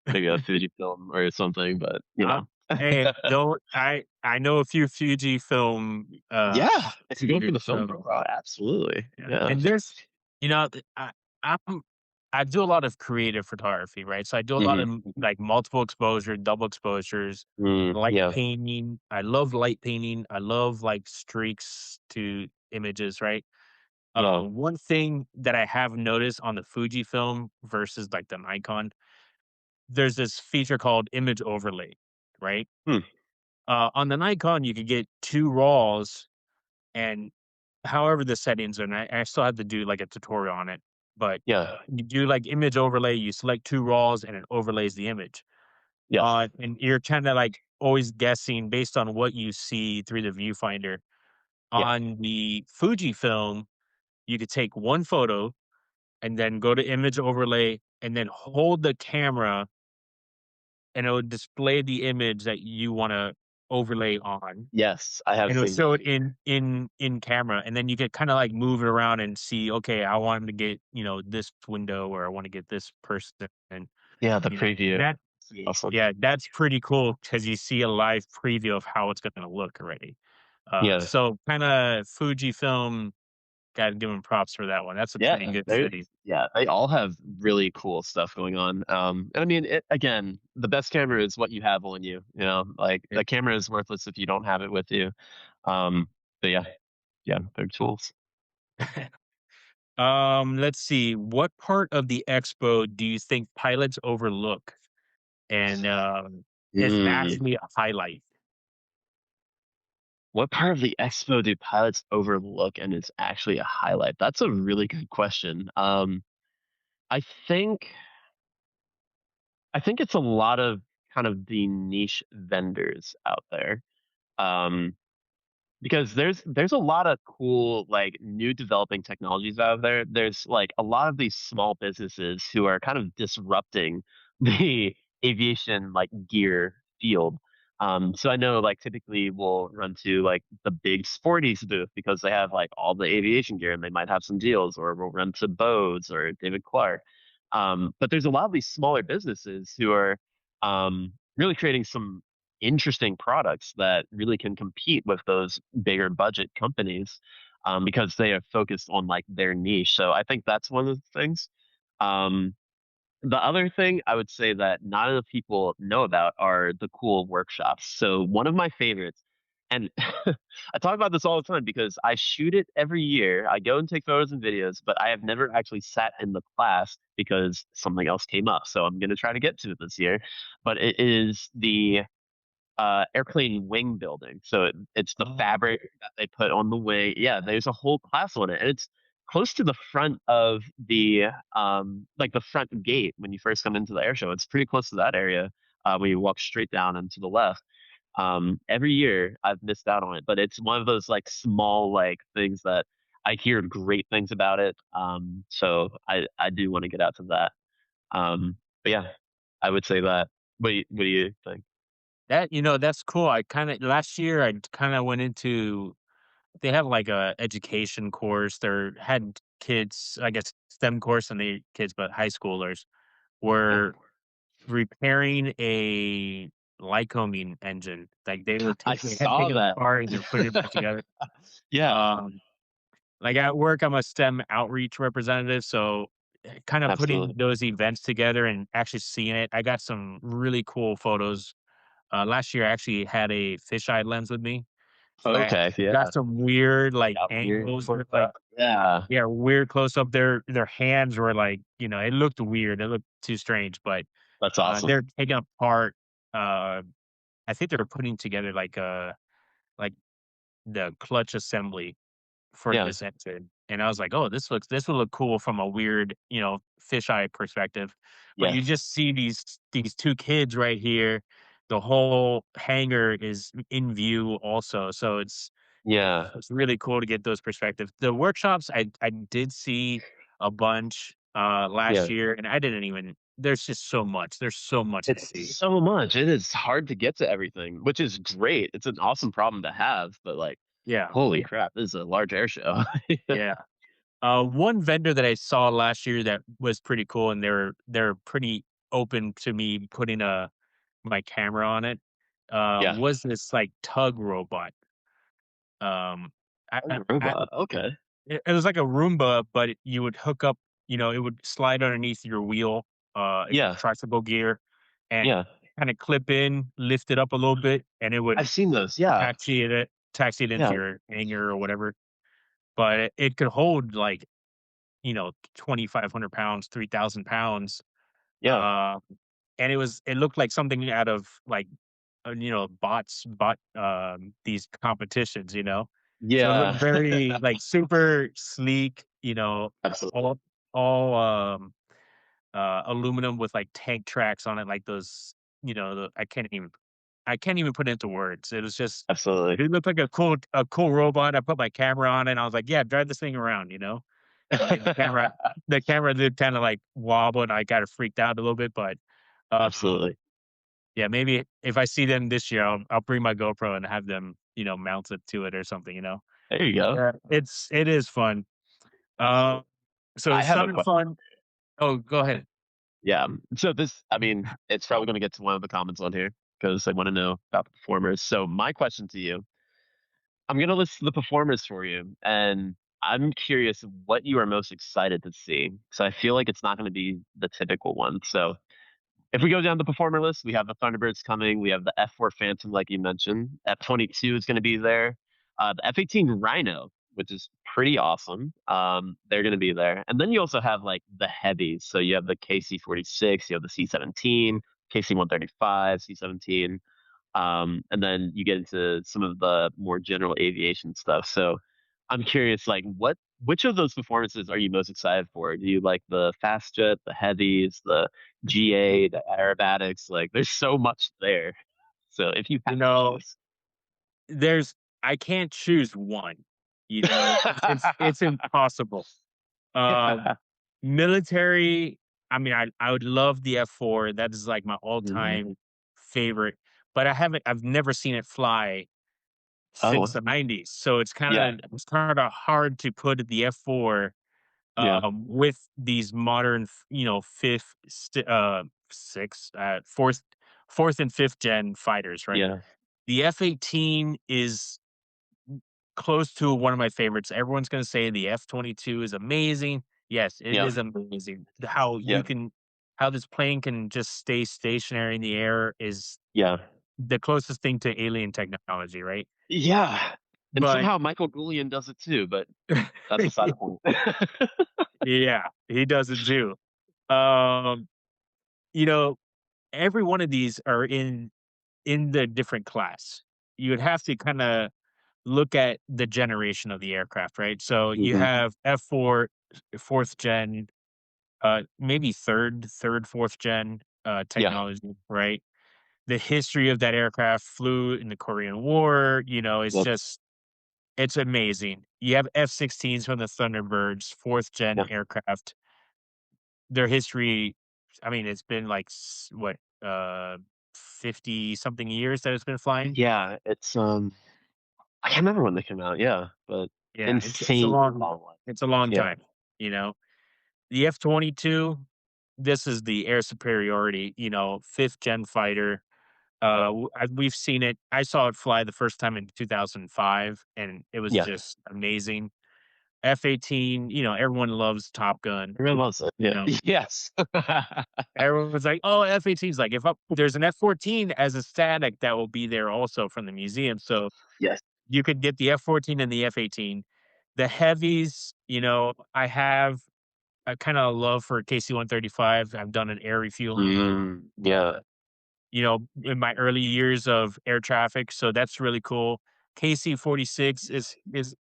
maybe a Fujifilm or something, but Uh, hey, don't I know a few Fujifilm yeah, if you go for shooters, the film so profile, absolutely. yeah. Yeah, And there's, you know, th- I, I'm I do a lot of creative photography, right? So I do a lot Mhm. of like multiple exposure, double exposures, light Yeah. painting. I love light painting. I love like streaks to images, right? Yeah. One thing that I have noticed on the Fujifilm versus like the Nikon, there's this feature called image overlay, right? Hmm. On the Nikon, you could get two RAWs and however the settings are, and I still have to do like a tutorial on it, but Yeah. you do like image overlay, you select two RAWs and it overlays the image. Yes. And you're kind of like always guessing based on what you see through the viewfinder. Yeah. On the Fujifilm, you could take one photo and then go to image overlay and then hold the camera and it would display the image that you want to overlay on. Yes, I have And it'll seen show that. it in camera, and then you could kinda, like, move it around and see, "Okay, I want 'em to get, this window, or I wanna get this person," and, Yeah, the you know, preview. that It's awesome. yeah, that's pretty cool because you see a live preview of how it's gonna look already. Yeah. So kinda Fujifilm, gotta give 'em props for that one. That's a pretty Yeah, good they study. yeah, they all have really cool stuff going on. And I mean, again, the best camera is what you have on you. Like Yeah. the camera is worthless if you don't have it with you. Um, but yeah, yeah, they're tools. Let's see, what part of the expo do you think pilots overlook and, is Mm. actually a highlight? What part of the expo do pilots overlook and it's actually a highlight? That's a really good question. I think I think it's a lot of kind of the niche vendors out there. Um, Because there's a lot of cool, like, new developing technologies out there. There's, like, a lot of these small businesses who are kind of disrupting the aviation, like, gear field. So I know, like, typically we'll run to, like, the big Sporties booth because they have, like, all the aviation gear and they might have some deals, or we'll run to Bose or David Clark. But there's a lot of these smaller businesses who are, really creating some interesting products that really can compete with those bigger budget companies, because they are focused on like their niche. So I think that's one of the things. Um, the other thing I would say that not enough people know about are the cool workshops. So one of my favorites, and I talk about this all the time because I shoot it every year. I go and take photos and videos, but I have never actually sat in the class because something else came up. So I'm going to try to get to it this year. But it is the airplane wing building. So it's the Oh. fabric that they put on the wing. Yeah, there's a whole class on it, and it's close to the front of the like the front gate when you first come into the air show. It's pretty close to that area when you walk straight down and to the left. Every year I've missed out on it, but it's one of those like small like things that I hear great things about it. So I do want to get out to that. But yeah, I would say that. What do you think? That's cool. I kinda last year, I kinda went into they have, like, a education course. There had kids, I guess, STEM course and the kids, but high schoolers Yeah. were repairing a Lycoming engine. Like, I they had saw taken it that. apart and they're putting it back together. Yeah, Um, like, at work, I'm a STEM outreach representative, so, kinda putting absolutely. those events together and actually seeing it, I got some really cool photos. Last year, I actually had a fisheye lens with me, so I Okay, got yeah. some weird, like, Got weird angles close where, like up. Yeah, yeah, weird close up. Their hands were, like, it looked weird, it looked too strange, but, that's awesome. they're taking apart, uh, I think they're putting together, like, the clutch assembly for Yeah, this engine, and I was like, "Oh, this would look cool from a weird, fisheye perspective." But you yes. just see these 2 kids right here. The whole hangar is in view also, so Yeah, it's really cool to get those perspectives. The workshops, I did see a bunch, last yeah. year, and I didn't even there's just so much. There's so much to It's see. so much. It is hard to get to everything, which is great. It's an awesome problem to have, but, like, Yeah, holy crap, this is a large air show. yeah. One vendor that I saw last year that was pretty cool, and they're pretty open to me putting my camera on it. Yeah. Was this like tug robot? Um, Oh, robot, okay. it was like a Roomba, but you would hook up. it would slide underneath your wheel, if Yeah, tricycle gear, and yeah. kind of clip in, lift it up a little bit, and it would I've seen those. Yeah, taxi it into yeah, your hangar or whatever. But it could hold like 2,500 pounds, 3,000 pounds, yeah, uh, and it looked like something out of like these competitions, so it looked yeah. very like super sleek, Absolutely, all aluminum with like tank tracks on it, like those, I can't even put it into words. It was just absolutely. it looked like a cool robot. I put my camera on it and I was like, yeah, drive this thing around. I mean, the camera did kind of like wobble and I got it freaked out a little bit, but um Absolutely. yeah, maybe if I see them this year, I'll bring my GoPro and have them, mounted to it or something. There you go. Yeah, it is fun. Uh, so I have a Sun and question. Fun. Oh, go ahead. Yeah. So this, I mean, it's probably going to get to one of the comments on here because I want to know about the performers. So my question to you, I'm going to list the performers for you, and I'm curious what you are most excited to see. So I feel like it's not going to be the typical one. So if we go down the performer list, we have the Thunderbirds coming. We have the F4 Phantom, like you mentioned. F-22 is going to be there. The F-18 Rhino, which is pretty awesome. They're going to be there. And then you also have like the heavies. So you have the KC-46, you have the C-17, KC-135, C-17. And then you get into some of the more general aviation stuff. So I'm curious, like, which of those performances are you most excited for? Do you like the fast jet, the heavies, the GA, the aerobatics? Like, there's so much there. So if you You have to know, choose, there's I can't choose one. It's impossible. Um, Military. I mean, I would love the F4. That is like my all Mhm. time favorite. But I've never seen it fly since Oh, the '90s. So yeah, it's kind of hard to put the F4 yeah, with these modern, fourth and fifth gen fighters, right? yeah, The F-18 is close to one of my favorites. Everyone's going to say the F-22 is amazing. Yes, it yeah, is amazing. yeah, How this plane can just stay stationary in the air is yeah, the closest thing to alien technology, right? yeah. And But somehow Michael Goulian does it too, but that's beside the point. yeah, he does it too. Um, you know, every one of these are in the different class. You would have to kinda look at the generation of the aircraft, right? So you Hmm. have F4, 4th gen, maybe 4th gen, Yeah, technology, right? The history of that aircraft flew in the Korean War, yep, it's amazing. You have F-16s from the Thunderbirds, 4th gen yeah. aircraft. Their history, I mean, it's been like 50 something years that it's been flying. Yeah, it's I can't remember when they came out. Yeah, but Yeah, insane long one. it's a long Yeah, time, you know? The F-22, this is the air superiority, 5th gen fighter. We've seen it. I saw it fly the first time in 2005, and it was yeah. just amazing. F-18, everyone loves Top Gun, I really loves it. you Yeah. know? Yes. Everyone was like, "Oh, F-18's like if up there's an F-14 as a static that will be there also from the museum." So Yes. you could get the F-14 and the F-18. The heavies, I have a kinda love for KC-135. I've done an air refueling, Yeah. in my early years of air traffic, so that's really cool. KC-46 is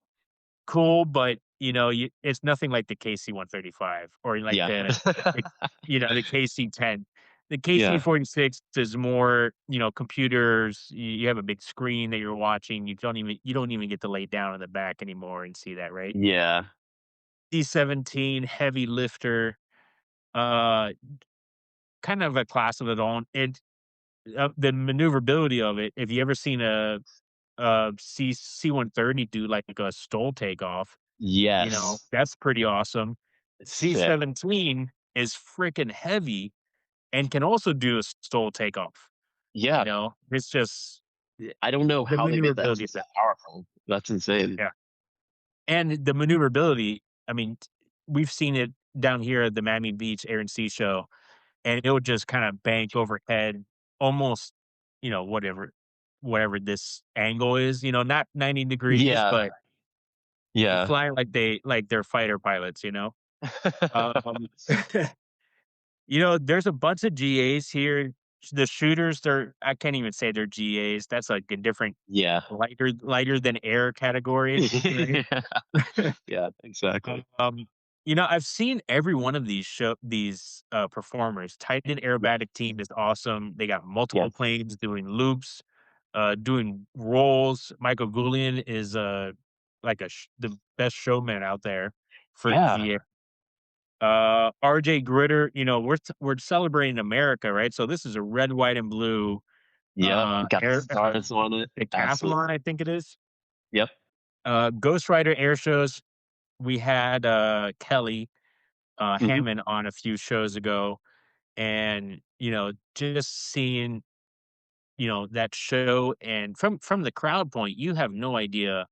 cool, but, it's nothing like the KC-135 or like Yeah. the KC-10. The Yeah. KC-46 is more, computers. You have a big screen that you're watching. You don't even get to lay down in the back anymore and see that, right? Yeah. C-17 heavy lifter, uh, kind of a class of its own. The maneuverability of it. If you ever seen a C-130 do like a STOL takeoff, Yes. that's pretty awesome. It's sick. C-17 is freaking heavy and can also do a STOL takeoff. Yeah. It's just I don't know the how they made the maneuverability of engines that. that powerful. That's insane. Yeah. And the maneuverability, I mean, we've seen it down here at the Miami Beach Air and Sea Show, and it would just kind of bank overhead, almost, whatever this angle is, not 90 degrees, Yeah. but Yeah. flying like they're fighter pilots, you know? Um, there's a bunch of GAs here. The shooters, I can't even say they're GAs. That's like a different Yeah. lighter than air category, right? Yeah. Yeah, exactly. Um, I've seen every one of these performers. Titan Yeah. Aerobatic Team is awesome. They got multiple Yes. planes doing loops, doing rolls. Michael Goulian is like the best showman out there for Yeah. GA. RJ Gritter, we're celebrating America, right? So this is a red, white, and blue Yep. Got the air stars on it. decathlon, Absolutely. I think it is. Yep. Ghost Rider air shows. We had Kelly Mhm. Hammond on a few shows ago, and just seeing that show, and from the crowd point, you have no idea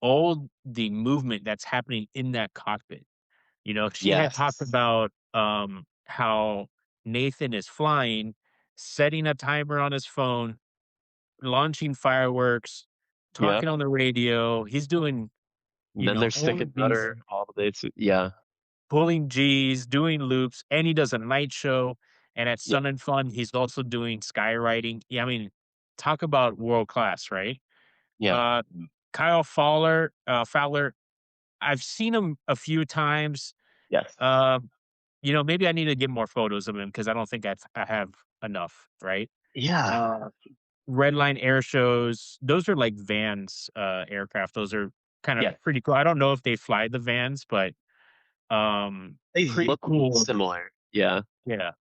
all the movement that's happening in that cockpit. She had talked Yes. about how Nathan is flying, setting a timer on his phone, launching fireworks, Yep. talking on the radio. He's doing And then they're all sticking of these, butter all the way to yeah. pulling G's, doing loops, and he does a night show. And at Yep. Sun and Fun, he's also doing skywriting. Yeah, I mean, talk about world class, right? Yeah. Uh, Kyle Fowler, I've seen him a few times. Yes. Uh, maybe I need to get more photos of him because I don't think I have enough, right? Yeah. Uh, Redline air shows, those are like vans, aircraft. Those are kind of Yes. pretty cool. I don't know if they fly the vans, but They pretty look cool. similar. Yeah. Yeah.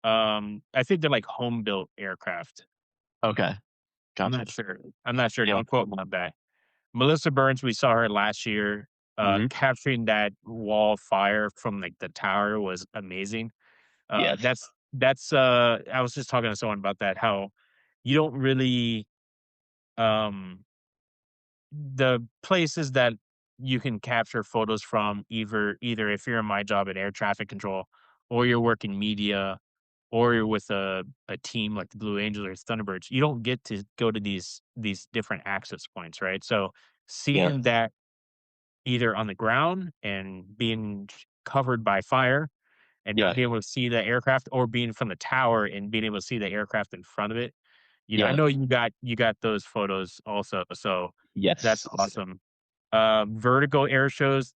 I think they're like home built aircraft. Okay. I'm Gotcha. not sure. I'm not sure. Yeah. Don't quote me on that. Melissa Burns, we saw her last year. Mhm. Capturing that wall of fire from like the tower was amazing. Yes. That's I was just talking to someone about that, how you don't really um the places that you can capture photos from, either if you're in my job at air traffic control, or you're working media, or you're with a team like the Blue Angels or Thunderbirds, you don't get to go to these different access points, right? So Yeah. seeing that either on the ground and being covered by fire and not Yeah. being able to see the aircraft, or being from the tower and being able to see the aircraft in front of it. I Yeah. know you got those photos also, so that's Yes. awesome. Vertigo air shows,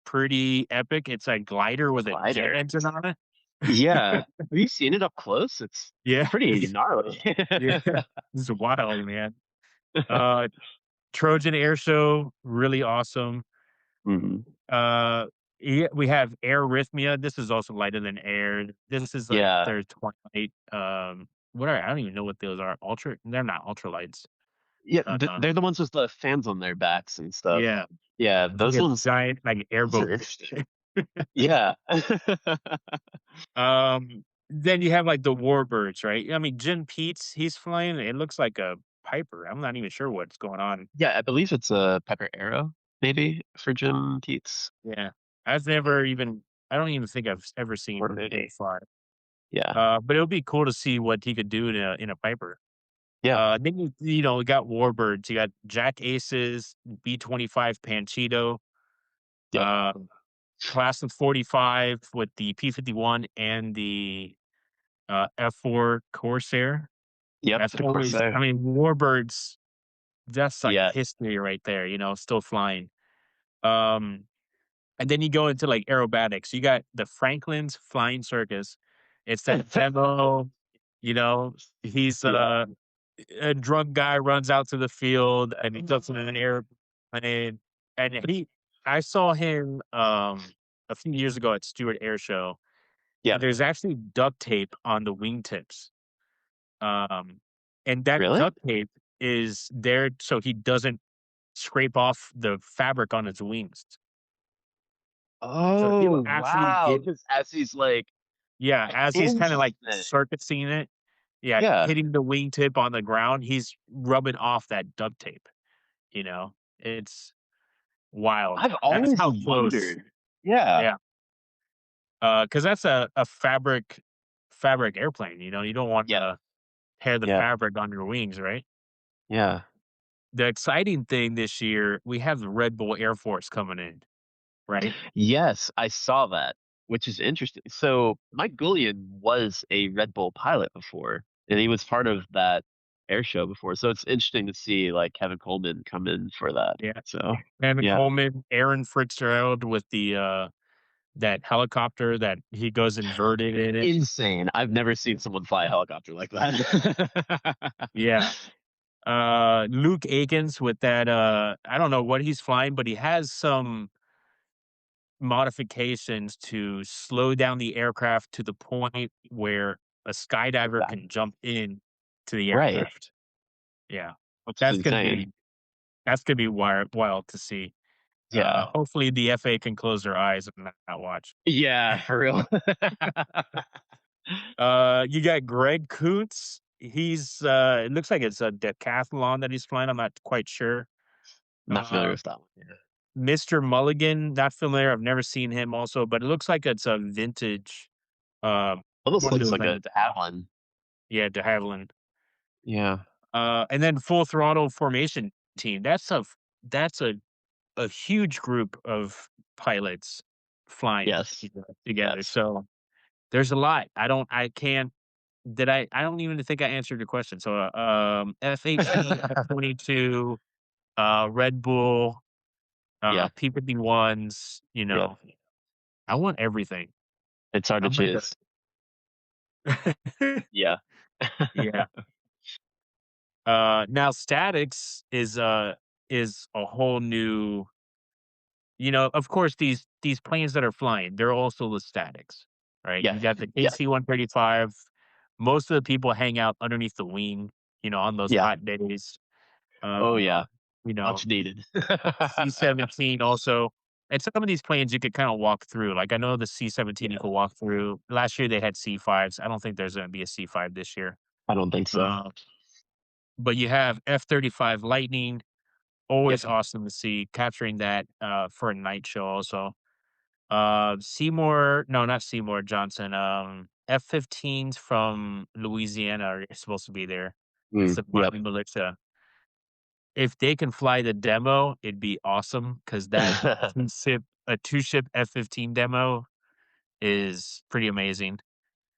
pretty epic. It's a glider with a jet Glider. engine on it. Yeah. Have you seen it up close? It's Yeah, pretty gnarly. yeah, this is wild, man. Uh, Trojan air show, really awesome. Mhm. Uh, yeah, we have Airrhythmia. This is also lighter than air. This is like Yeah. their Twilight. I don't even know what those are. Ultra? They're not ultralights. Yeah, Uh, they're the ones with the fans on their backs and stuff. yeah, Yeah, it's like those a ones giant like those are airboat. interesting. Yeah. Then you have like the Warbirds, right? I mean, Jim Peets, he's flying. It looks like a Piper. I'm not even sure what's going on. Yeah, I believe it's a Pepper Arrow, maybe, for Jim Keats. Yeah, I've never even. I don't even think I've ever Or seen him maybe. fly. Yeah. But it would be cool to see what he could do in a Piper. Yeah. Then you got Warbirds. You got Jack Aces, B-25 Panchito, Yep. uh, class of 45 with the P-51 and the F4 Corsair. Yep, That's the always, I Corsair. mean, Warbirds. That's like Yeah. history right there. Still flying. Um, and then you go into like aerobatics. You got the Franklin's Flying Circus. It's that demo. You know, he's Yeah. a drunk guy runs out to the field and he jumps in an airplane. And I saw him a few years ago at Stewart Air Show, Yeah. and there's actually duct tape on the wingtips. Um, and that Really? duct tape is there so he doesn't scrape off the fabric on his wings. So he'll Oh, actually wow! get, Because as he's like yeah, as he's kind of like interesting. circuiting it, yeah, Yeah. hitting the wingtip on the ground, he's rubbing off that duct tape. It's wild. I've That's always how close. wondered. Yeah. Yeah. Because that's a fabric airplane, you don't want Yeah, to tear the yeah, fabric on your wings, right? yeah. The exciting thing this year, we have the Red Bull Air Force coming in, right? Yes, I saw that, which is interesting. So Mike Goulian was a Red Bull pilot before, and he was part of that air show before. So it's interesting to see like Kevin Coleman come in for that. Yeah. So And yeah, Coleman, Aaron Fitzgerald with that helicopter that he goes inverted in it. insane. I've never seen someone fly a helicopter like that. Yeah. Luke Akins with that, I don't know what he's flying, but he has some modifications to slow down the aircraft to the point where a skydiver Yeah, can jump in to the right, aircraft. Yeah. which is That's gonna insane. be that's gonna be wild to see. Yeah, Hopefully the FA can close their eyes and not watch. yeah, for real. You got Greg Koontz. He's it looks like it's a decathlon that he's flying. I'm not quite sure. Not familiar Uh, with that one. Yeah. Mr. Mulligan, not familiar. I've never seen him also, but it looks like it's a vintage Almost one of looks those like like a de Havilland. yeah, de Havilland. Yeah. And then full throttle formation team. That's a huge group of pilots flying Yes. together. Yes. So there's a lot. I can't I don't even think I answered your question. So, F-18, F-22, Red Bull, Yeah. P-51s, Yeah. I want everything. It's hard to I'm ready to choose. Yeah. Yeah. Now statics is a whole new of course, these planes that are flying, they're also the statics, right? Yes. You got the Yes. KC-135. Most of the people hang out underneath the wing, on those Yeah. hot days. Oh Uh, yeah. you know, Much needed. C-17 also. And some of these planes you could kind of walk through. Like I know the C-17 you Yeah. could walk through. Last year they had C-5s. I don't think there's going to be a C-5 this year. I don't think so. Uh, but you have F-35 Lightning. Yep. Always awesome to see capturing that for a night show also. Seymour no, not Seymour Johnson, F-15s from Louisiana are supposed to be there. It's Mm, the yep. Miami militia. If they can fly the demo, it'd be awesome because that two-ship F-15 demo is pretty amazing.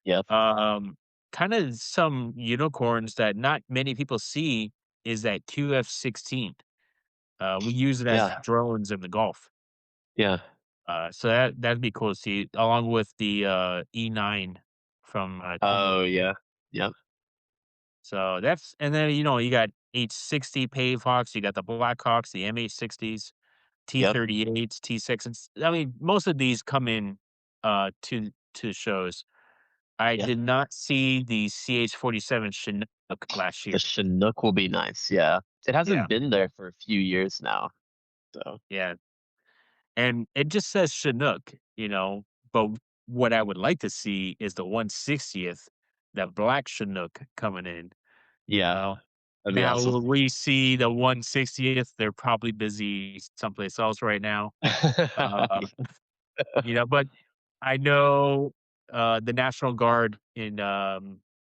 Yep. Um, Kinda some unicorns that not many people see is that QF-16. We use it as Yeah. drones in the Gulf. Yeah. So that'd be cool to see along with the, E9 from, Oh Kumu. yeah. Yep. So that's and then, you got H-60 Pavehawks, you got the Blackhawks, the MH-60s, Yep. T-38s, T-6s. I mean, most of these come in, to shows. I Yep. did not see the CH-47 Chinook last The year. Chinook will be nice. Yeah. It Yeah, hasn't been there for a few years now. So yeah, and it just says Chinook, but what I would like to see is the 160th, that black Chinook coming in, you yeah, know? that'd be Now, awesome. will we see the 160th? They're probably busy someplace else right now. Uh, but I know, the National Guard in,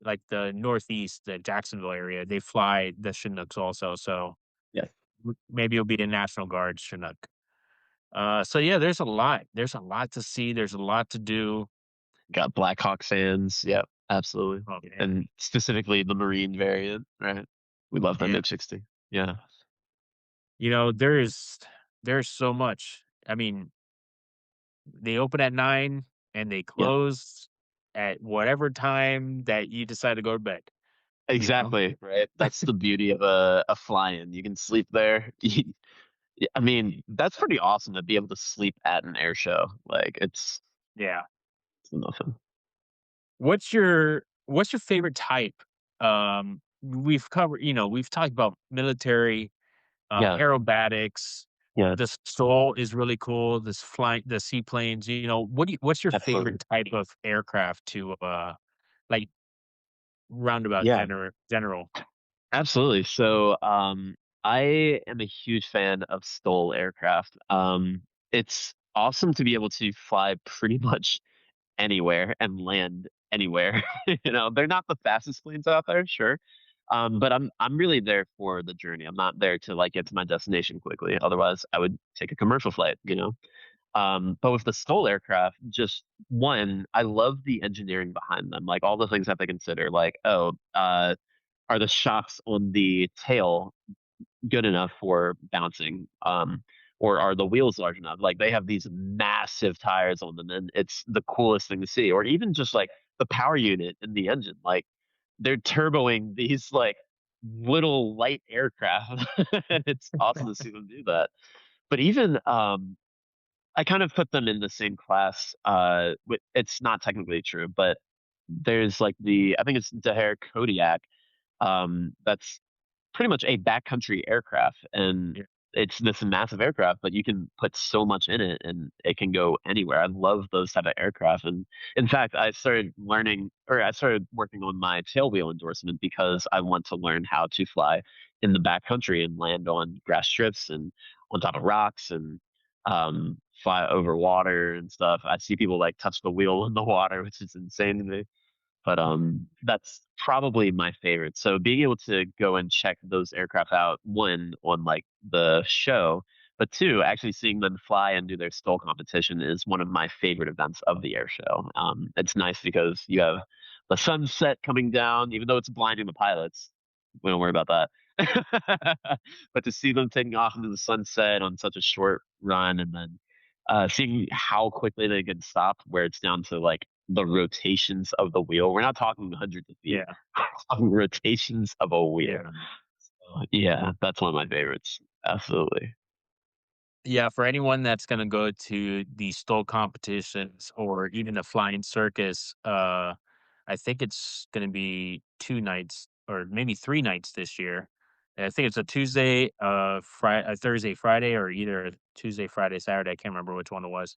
like, the Northeast, the Jacksonville area, they fly the Chinooks also, so Yeah. maybe it'll be the National Guard Chinook. So yeah, there's a lot. There's a lot to see. There's a lot to do. Got Blackhawk fans. Yep, absolutely. Oh man, And specifically the Marine variant, right? We love that yeah. MiG-60. Yeah. There's so much. I mean, they open at 9 and they Yep. close at whatever time that you decide to go to bed. You know? Exactly, right? That's the beauty of a fly-in. You can sleep there. I mean, that's pretty awesome to be able to sleep at an air show. Like Yeah. it's nothing. What's your favorite type? We've covered. We've talked about military, Yeah. aerobatics. Yeah. The Soul is really cool. The seaplanes. What's your Absolutely. favorite type of aircraft to like roundabout Yeah. general? Absolutely. So, I am a huge fan of STOL aircraft. It's awesome to be able to fly pretty much anywhere and land anywhere. They're not the fastest planes out there, sure. But I'm really there for the journey. I'm not there to like get to my destination quickly. Otherwise, I would take a commercial flight. But with the Stoll aircraft, just one, I love the engineering behind them, like all the things that they consider, like, oh, are the shocks on the tail good enough for bouncing? Or are the wheels large enough? Like they have these massive tires on them, and it's the coolest thing to see. Or even just like the power unit in the engine, like they're turboing these like little light aircraft, and it's awesome to see them do that. But even I kind of put them in the same class. It's not technically true, but there's like I think it's Daher Kodiak. That's pretty much a backcountry aircraft, and Yeah. it's this massive aircraft, but you can put so much in it, and it can go anywhere. I love those type of aircraft, and in fact, I started working on my tailwheel endorsement because I want to learn how to fly in the backcountry and land on grass strips and on top of rocks and fly over water and stuff. I see people like touch the wheel in the water, which is insane to me. But that's probably my favorite. So being able to go and check those aircraft out, one on like the show, but two, actually seeing them fly and do their stall competition is one of my favorite events of the air show. It's nice because you have the sunset coming down, even though it's blinding the pilots. We don't worry about that. But to see them taking off into the sunset on such a short run, and then seeing how quickly they can stop, where it's down to like the rotations of the wheel. We're not talking hundreds of feet. Yeah. We're talking rotations of a wheel. Yeah. So, yeah, that's one of my favorites. Absolutely. Yeah, for anyone that's gonna go to the Stoll competitions or even a flying circus, I think it's gonna be 2 nights or maybe 3 nights this year. I think it's a Tuesday, a Thursday, Friday, or either a Tuesday, Friday, Saturday. I can't remember which one it was.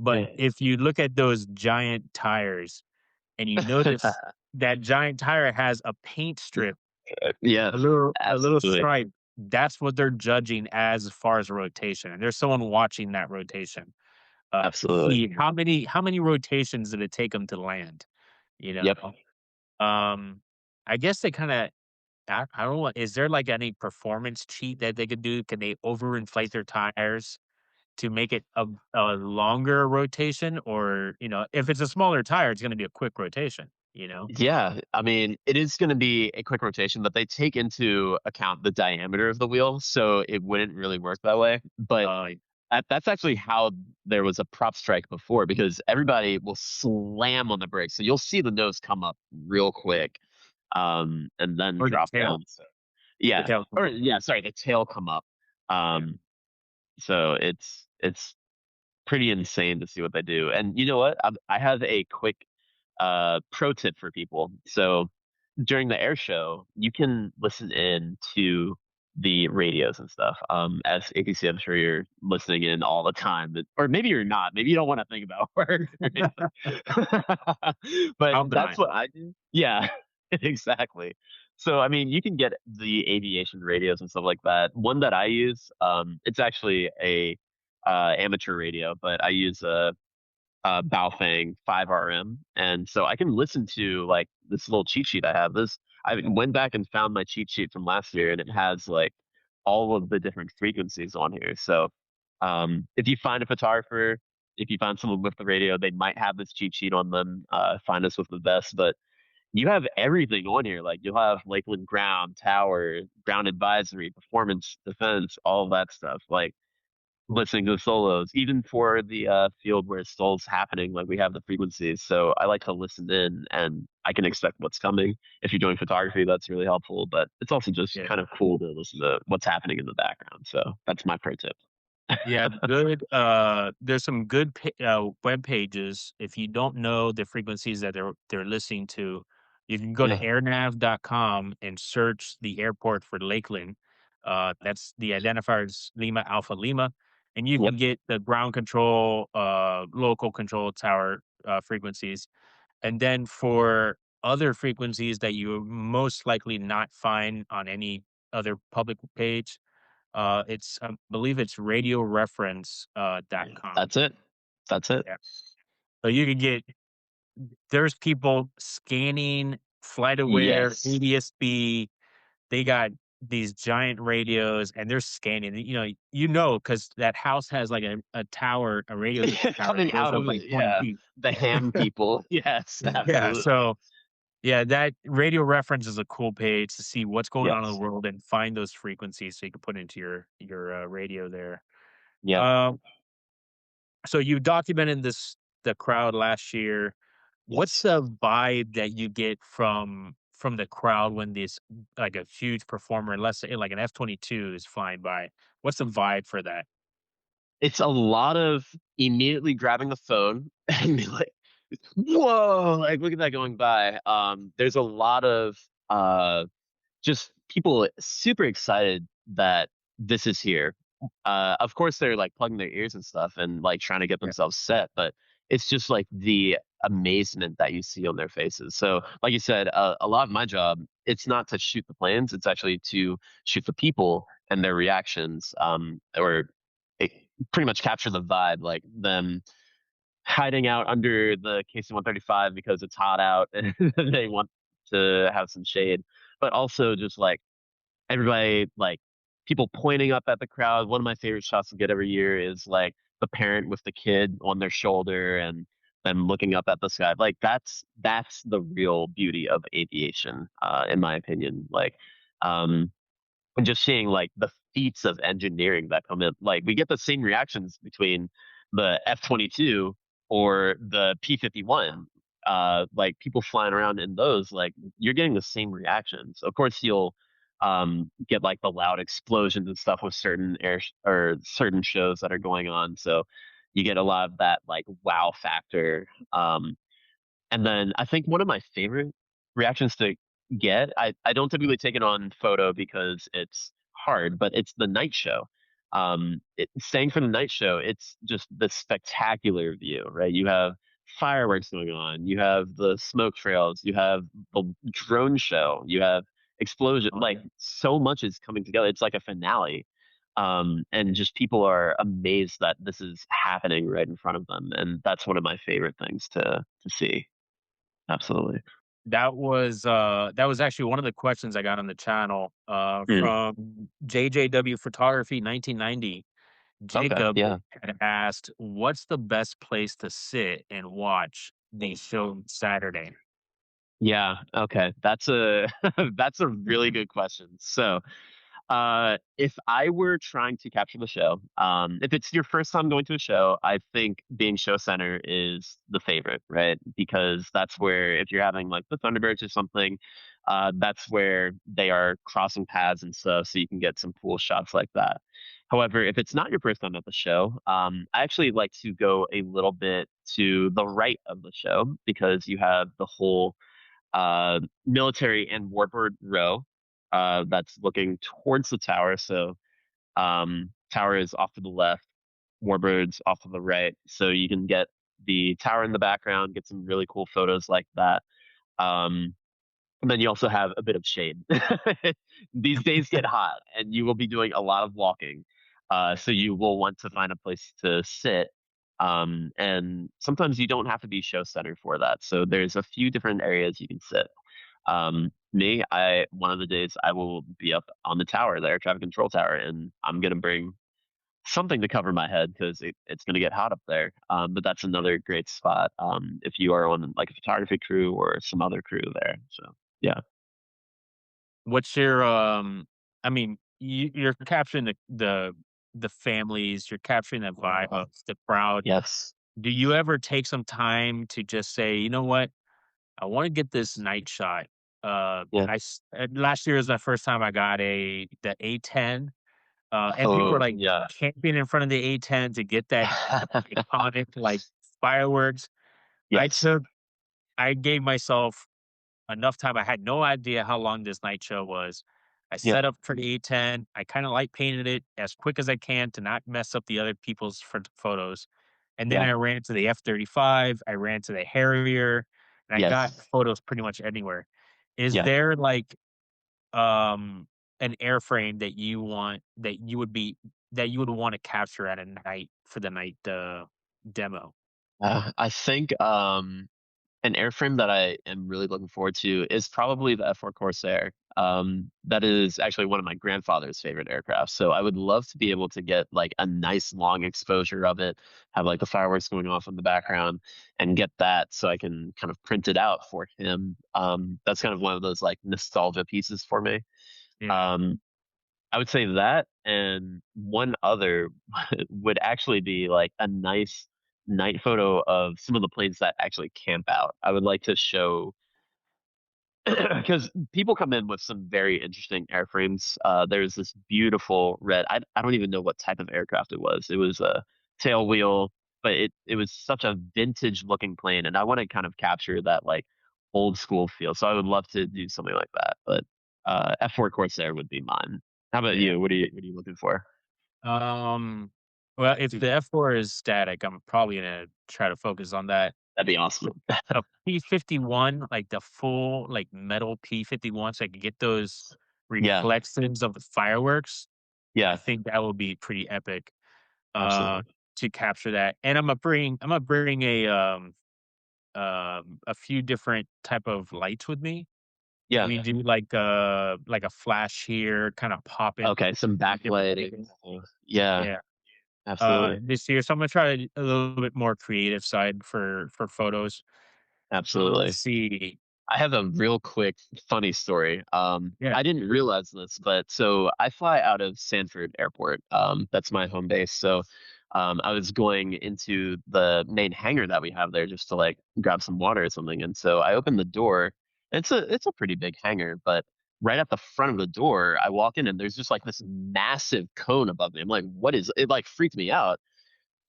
But Yeah. if you look at those giant tires and you notice that giant tire has a paint strip, Yeah, a little absolutely. stripe, that's what they're judging as far as rotation, and there's someone watching that rotation, to Absolutely. see how many rotations did it take them to land, you know? Yep. I guess they kinda I don't know, is there, like, any performance cheat that they could do? Can they overinflate their tires to make it a longer rotation? Or, if it's a smaller tire, it's gonna be a quick rotation, you know? Yeah, I mean, it is going to be a quick rotation, but they take into account the diameter of the wheel, so it wouldn't really work that way. But Uh, that's actually how there was a prop strike before, because everybody will slam on the brakes, so you'll see the nose come up real quick, and then or the drop tail. down. So The yeah, tail. or yeah, sorry, the tail come up. Yeah. So it's pretty insane to see what they do. And you know what? I have a quick pro tip for people. So during the air show, you can listen in to the radios and stuff. As ATC, I'm sure you're listening in all the time, or maybe you're not. Maybe you don't want to think about work or anything. But I'll deny that's it. what I do. Yeah, exactly. So I mean, you can get the aviation radios and stuff like that. One that I use, it's actually a amateur radio, but I use a Baofeng 5RM, and so I can listen to like this little cheat sheet I have. I went back and found my cheat sheet from last year, and it has like all of the different frequencies on here. So if you find a photographer, if you find someone with the radio, they might have this cheat sheet on them. Find us with the best, but you have everything on here. Like you'll have Lakeland ground, tower, ground advisory, performance, defense, all of that stuff. Like listening to the solos, even for the field where solo's happening, like we have the frequencies. So I like to listen in, and I can expect what's coming. If you're doing photography, that's really helpful, but it's also just Yeah. kind of cool to listen to what's happening in the background. So that's my pro tip. Yeah, good, there's some good web pages. If you don't know the frequencies that they're listening to, you can go to Yeah. airnav.com and search the airport for Lakeland. That's the identifiers Lima Alpha Lima, and you Yep. can get the ground control, local control tower, frequencies. And then for other frequencies that you will most likely not find on any other public page, I believe it's radioreference, Yeah. .com. That's it. That's it. Yeah. So you can get there's people scanning flight aware, Yes. ADS-B. They got these giant radios and they're scanning. Because that house has like a tower, a radio tower that Coming goes out up of like it, 20 yeah. feet. The ham people. Yes, Yeah. absolutely. So yeah, that radio reference is a cool page to see what's going on in the Yes. world and find those frequencies so you can put into your radio there. Yep. Um, so you documented the crowd last year. What's Yes. the vibe that you get from the crowd when this like a huge performer, let's say like an F-22 is flying by? What's the vibe for that? It's a lot of immediately grabbing the phone and be like, "Whoa!" Like, look at that going by. There's a lot of just people super excited that this is here. Of course, they're like plugging their ears and stuff and like trying to get Yeah. themselves set, but it's just like the amazement that you see on their faces. So, like you said, a lot of my job, it's not to shoot the planes, it's actually to shoot the people and their reactions, or it, pretty much capture the vibe, like them hiding out under the KC-135 because it's hot out and they want to have some shade, but also just like everybody, like people pointing up at the crowd. One of my favorite shots to get every year is like the parent with the kid on their shoulder and them looking up at the sky. Like that's the real beauty of aviation, in my opinion. Like, um, and just seeing like the feats of engineering that come in. Like we get the same reactions between the F-22 or the P-51. Like people flying around in those, like you're getting the same reactions. Of course, you'll get like the loud explosions and stuff with certain or certain shows that are going on. So you get a lot of that like wow factor. And then I think one of my favorite reactions to get, I don't typically take it on photo because it's hard, but it's the night show. Staying for the night show, it's just the spectacular view, right? You have fireworks going on, you have the smoke trails, you have the drone show, you have explosion. Like so much is coming together. It's like a finale. And just people are amazed that this is happening right in front of them, and that's one of my favorite things to see. Absolutely. That was actually one of the questions I got on the channel, Mm. from JJW Photography 1990. Okay. Jacob Yeah. had asked, "What's the best place to sit and watch the show Saturday?" Yeah. Okay. That's a that's a really good question. So, if I were trying to capture the show, if it's your first time going to a show, I think being show center is the favorite, right? Because that's where if you're having like the Thunderbirds or something, that's where they are crossing paths and stuff, so you can get some cool shots like that. However, if it's not your first time at the show, I actually like to go a little bit to the right of the show because you have the whole military and warbird row that's looking towards the tower. So tower is off to the left, warbird's off to the right. So you can get the tower in the background, get some really cool photos like that. Um, and then you also have a bit of shade. These days get hot, and you will be doing a lot of walking. So you will want to find a place to sit. And sometimes you don't have to be show center for that. So there's a few different areas you can sit. Me, I one of the days I will be up on the tower, the air traffic control tower, and I'm gonna bring something to cover my head because it's gonna get hot up there. But that's another great spot if you are on like a photography crew or some other crew there. So yeah. What's your I mean, you're capturing the families, you're capturing that vibe of the crowd. Yes. Do you ever take some time to just say, "You know what? I wanna get this night shot." Yeah. Last year was my first time I got the A10, and people were, Oh like, yeah. camping in front of the A10 to get that iconic, like, fireworks. I Yes. took I gave myself enough time. I had no idea how long this night show was. I Yep. set up for the A10. I kind of light painted it as quick as I can to not mess up the other people's photos. And then Yeah. I ran to the F-35. I ran to the Harrier, and I got Yes. photos pretty much anywhere. Is Yeah. there like um an airframe that you would want to capture at a night for the night demo? I think An airframe that I am really looking forward to is probably the F4 Corsair. That is actually one of my grandfather's favorite aircraft. So I would love to be able to get like a nice long exposure of it, have like the fireworks going off in the background, and get that so I can kind of print it out for him. That's kind of one of those like nostalgia pieces for me. Yeah. Um, I would say that, and one other would actually be like a nice night photo of some of the planes that actually camp out. I would like to show because people come in with some very interesting airframes. There's this beautiful red. I don't even know what type of aircraft it was. It was a tail wheel, but it was such a vintage looking plane, and I want to kind of capture that like old school feel. So I would love to do something like that. But F4 Corsair would be mine. How about Yeah. you? What are you looking for? Um, well, if the F4 is static, I'm probably gonna try to focus on that. That'd be awesome. A P-51, like the full like metal P-51, so I could get those Yeah, reflections of the fireworks. I yeah, think that would be pretty epic, uh, absolutely. to capture that. And I'm gonna bring a few different type of lights with me. Yeah. Maybe do like a flash here, kinda pop it Okay, some in different backlighting. angles. Yeah, Yeah. absolutely. This year, so I'm gonna try a little bit more creative side for photos. Let's Absolutely. see. I have a real quick funny story. Yeah. I didn't realize this, but so I fly out of Sanford Airport. That's my home base. So, I was going into the main hangar that we have there just to like grab some water or something. And so I opened the door. It's a pretty big hangar, but right at the front of the door, I walk in and there's just like this massive cone above me. I'm like, what is it? Like freaked me out.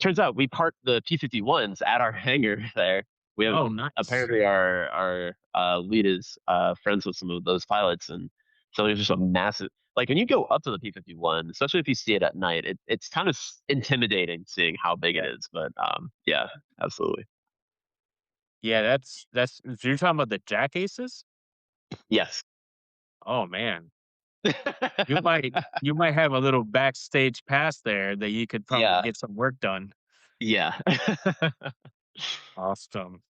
Turns out we parked the P-51s at our hangar there. We have Oh, nice. apparently our lead is friends with some of those pilots, and so there's just a massive like when you go up to the P-51, especially if you see it at night, it's kind of intimidating seeing how big it Yeah. is. But yeah, absolutely, Yeah, that's so you're talking about the Jack Aces? yes, Oh, man. You might have a little backstage pass there that you could probably yeah, get some work done. yeah, Awesome.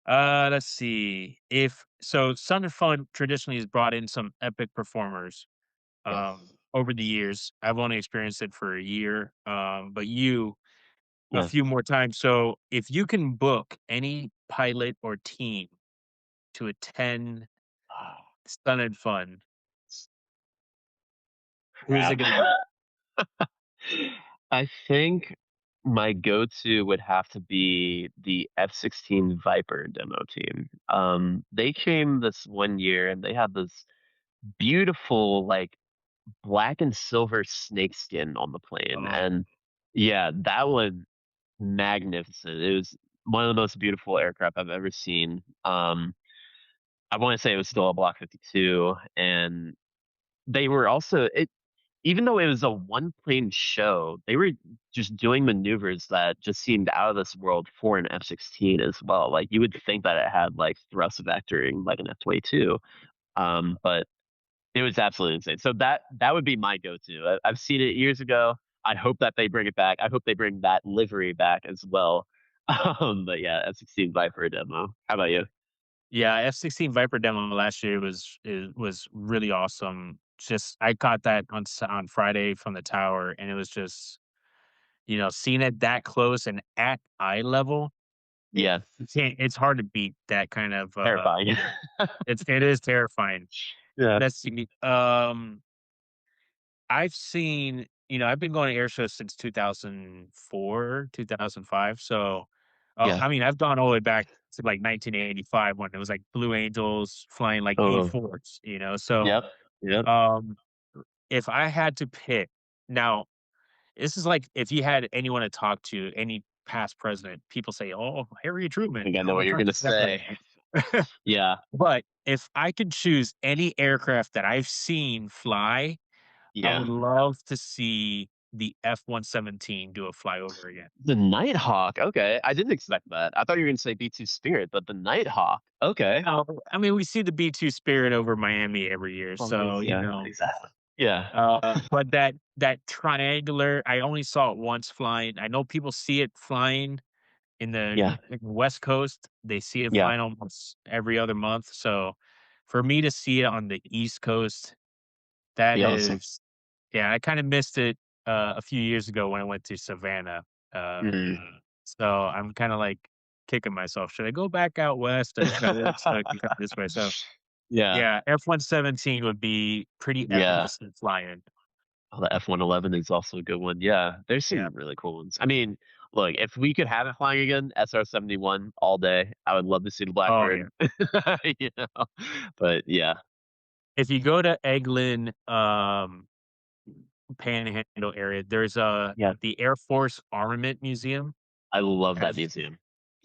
Let's see. If so, Sun and Fun traditionally has brought in some epic performers yes, over the years. I've only experienced it for a year, but you a yeah. few more times. So, if you can book any pilot or team to attend Sun and Fun, who's it Crap. going to be? I think my go-to would have to be the F-16 Viper demo team. They came this one year and they had this beautiful, like black and silver snakeskin on the plane. Oh, And yeah, that one magnificent. It was one of the most beautiful aircraft I've ever seen. I want to say it was still a Block 52, and they were also even though it was a one plane show, they were just doing maneuvers that just seemed out of this world for an F-16 as well. Like you would think that it had like thrust vectoring like an F-22, but it was absolutely insane. So that would be my go-to. I've seen it years ago. I hope that they bring it back. I hope they bring that livery back as well. But yeah, F-16 Viper demo. How about you? yeah, F-16 Viper demo last year was really awesome. Just I caught that on Friday from the tower, and it was just seeing it that close and at eye level. Yeah, It's hard to beat that kind of. terrifying. It is terrifying. Yeah, Let's see. I've seen. I've been going to air shows since 2004, 2005. So, yeah. I mean, I've gone all the way back to like 1985 when it was like Blue Angels flying like Oh, E4s. So, yep, yep. um, if I had to pick now, this is like if you had anyone to talk to, any past president, people say, "Oh, Harry I Truman." think I know what They you're talk gonna to that say. president. Yeah, But if I could choose any aircraft that I've seen fly, I yeah. would love to see the F-117 do a flyover again. The Nighthawk. Okay, I didn't expect that. I thought you were gonna say B2 Spirit, but the Nighthawk. Okay. Now, I mean, we see the B-2 Spirit over Miami every year, so, Always, yeah, exactly. Yeah, but that triangular, I only saw it once flying. I know people see it flying In the Yeah. West Coast, they see it Yeah. flying almost every other month, so for me to see it on the East Coast, that Be awesome. is yeah, I kinda missed it, a few years ago when I went to Savannah, Mm. so I'm kinda, like, kicking myself. Should I go back out west or should I work so I can come this way? So, Yeah. yeah, F-117 would be pretty epic Yeah. to see flying. Oh, the F-111 is also a good one. Yeah, there's Yeah. some really cool ones. I mean, look, if we could have it flying again, SR-71 all day. I would love to see the Oh, yeah. Blackbird. You know? But yeah. If you go to Eglin, Panhandle area, there's Yeah. the Air Force Armament Museum I love that has museum.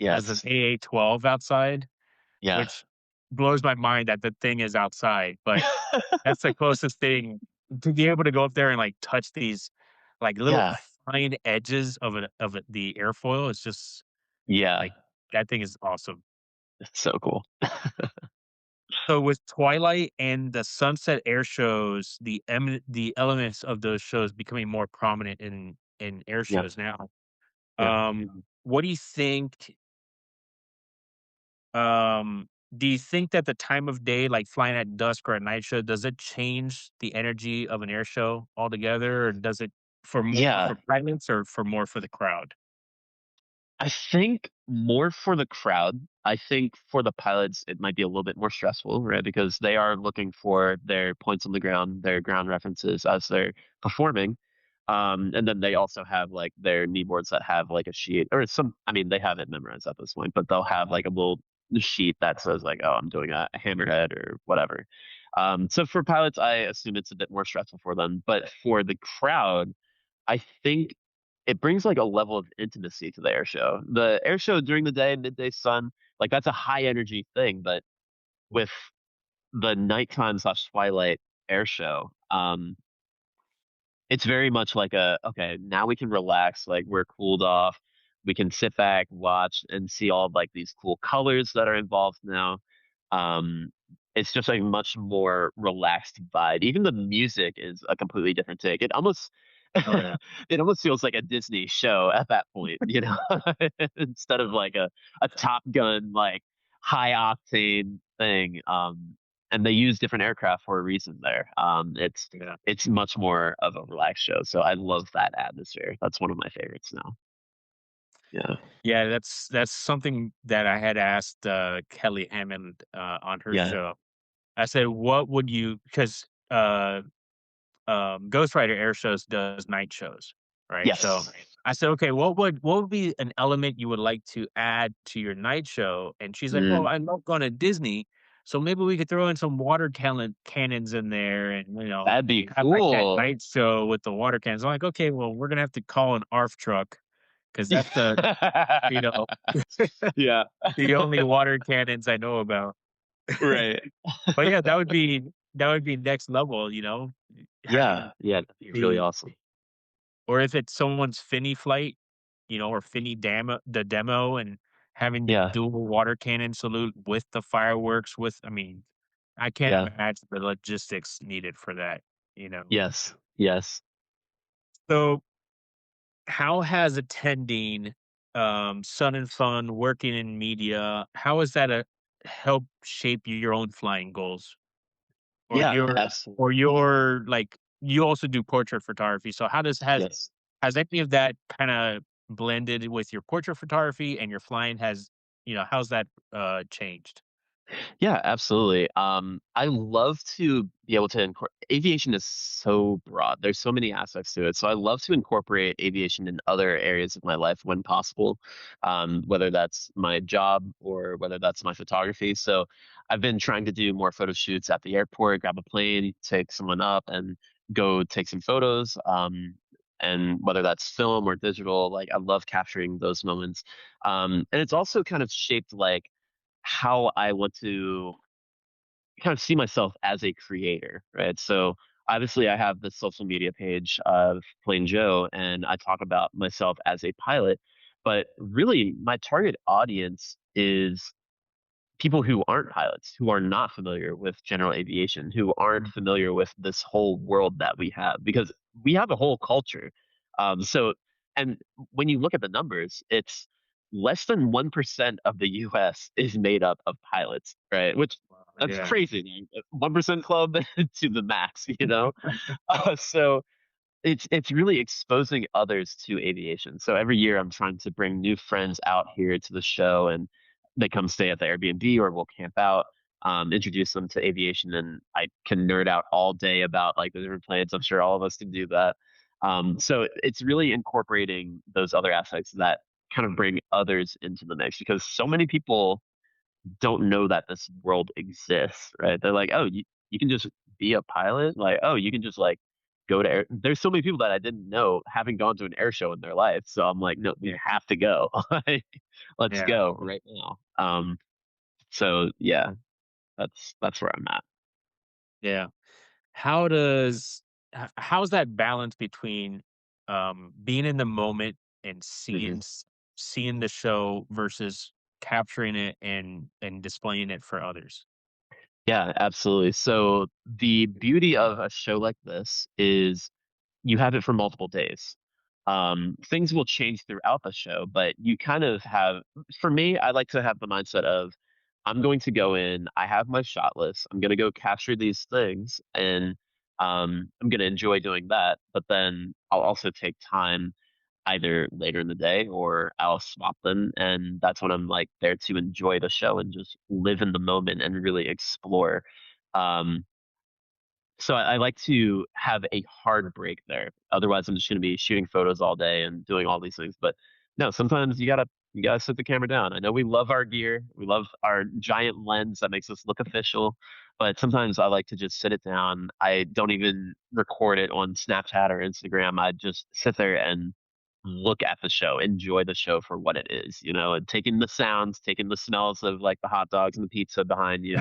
has an Yes. AA-12 outside, Yeah. which blows my mind that the thing is outside, but that's the closest thing to be able to go up there and, like, touch these, like, little Yeah. fine edges of the airfoil. It's just, Yeah. like, that thing is awesome. It's so cool. So with Twilight and the Sunset Air shows, the elements of those shows becoming more prominent in air Yeah. shows now. Yeah. What do you think? Do you think that the time of day, like flying at dusk or at night show, does it change the energy of an air show altogether, or does it for more Yeah. for pilots or for more for the crowd? I think more for the crowd. I think for the pilots, it might be a little bit more stressful, right? Because they are looking for their points on the ground, their ground references as they're performing. And then they also have like their knee boards that have like a sheet or some, I mean, they have it memorized at this point, but they'll have like a little sheet that says like, oh, I'm doing a hammerhead or whatever. So for pilots, I assume it's a bit more stressful for them. But for the crowd, I think it brings like a level of intimacy to the air show. The air show during the day, midday sun, like that's a high energy thing. But with the nighttime slash twilight air show, it's very much like a okay, now we can relax, like we're cooled off. We can sit back, watch, and see all of like these cool colors that are involved now. Um, it's just like much more relaxed vibe. Even the music is a completely different take. It almost Oh yeah, it almost feels like a Disney show at that point, you know, instead of like a Top Gun like high octane thing. And they use different aircraft for a reason there. yeah. It's much more of a relaxed show. So I love that atmosphere. That's one of my favorites now. Yeah. Yeah, that's something that I had asked, Kelly Hammond, on her Yeah. show. I said, "What would you?" Because Ghost Rider Air Shows does night shows, right? So Yes. I said, "Okay, what would be an element you would like to add to your night show?" And she's like, "Well, Mm, I love going to Disney, so maybe we could throw in some water cannons in there, and that'd be have like that cool. night show with the water cannons." I'm like, "Okay, well, we're gonna have to call an ARF truck because that's you know Yeah. the only water cannons I know about." Right. But yeah, that would be next level, Yeah. having Yeah. That'd be really the awesome. or if it's someone's Finny flight, or Finny demo and having the Yeah. dual water cannon salute with the fireworks I mean, I can't Yeah. imagine the logistics needed for that, you know? Yes. Yes. So, how has attending, Sun and Fun, working in media, how has that, helped shape your own flying goals? Or Yeah. your Absolutely. like, you also do portrait photography, so how Yes. has any of that kinda blended with your portrait photography and your flying how's that, changed? Yeah, absolutely. I love to be able to aviation is so broad. There's so many aspects to it. So I love to incorporate aviation in other areas of my life when possible, whether that's my job or whether that's my photography. So I've been trying to do more photo shoots at the airport, grab a plane, take someone up, and go take some photos. And whether that's film or digital, like I love capturing those moments. And it's also kind of shaped like how I want to kind of see myself as a creator, right? So obviously, I have the social media page of Plain Joe, and I talk about myself as a pilot. But really, my target audience is people who aren't pilots, who are not familiar with general aviation, who aren't familiar with this whole world that we have, because we have a whole culture. So, and when you look at the numbers, it's less than 1% of the US is made up of pilots, right? Which that's Yeah. crazy. 1% club to the max, you know? So it's really exposing others to aviation. So every year I'm trying to bring new friends out here to the show, and they come stay at the Airbnb or we'll camp out, introduce them to aviation, and I can nerd out all day about like the different planes. I'm sure all of us can do that. So it's really incorporating those other aspects that kind of bring others into the mix because so many people don't know that this world exists, right? They're like, oh, you can just be a pilot? Like, oh, you can just like go to air. There's so many people that I didn't know having gone to an air show in their life. So I'm like, no, you Yeah. have to go. Like, let's Yeah. go right now. So yeah, that's where I'm at. Yeah. How does how's that balance between being in the moment and Mhm. seeing the show versus capturing it and displaying it for others? Yeah, absolutely. So the beauty of a show like this is you have it for multiple days. Things will change throughout the show, but you kind of have, for me, I like to have the mindset of I'm going to go in, I have my shot list, I'm going to go capture these things, and I'm going to enjoy doing that. But then I'll also take time either later in the day or I'll swap them. And that's when I'm like there to enjoy the show and just live in the moment and really explore. Um, so I like to have a hard break there. Otherwise, I'm just going to be shooting photos all day and doing all these things. But no, sometimes you gotta sit the camera down. I know we love our gear, we love our giant lens that makes us look official, but sometimes I like to just sit it down. I don't even record it on Snapchat or Instagram. I just sit there and look at the show, enjoy the show for what it is, and taking the sounds, taking the smells of like the hot dogs and the pizza behind you.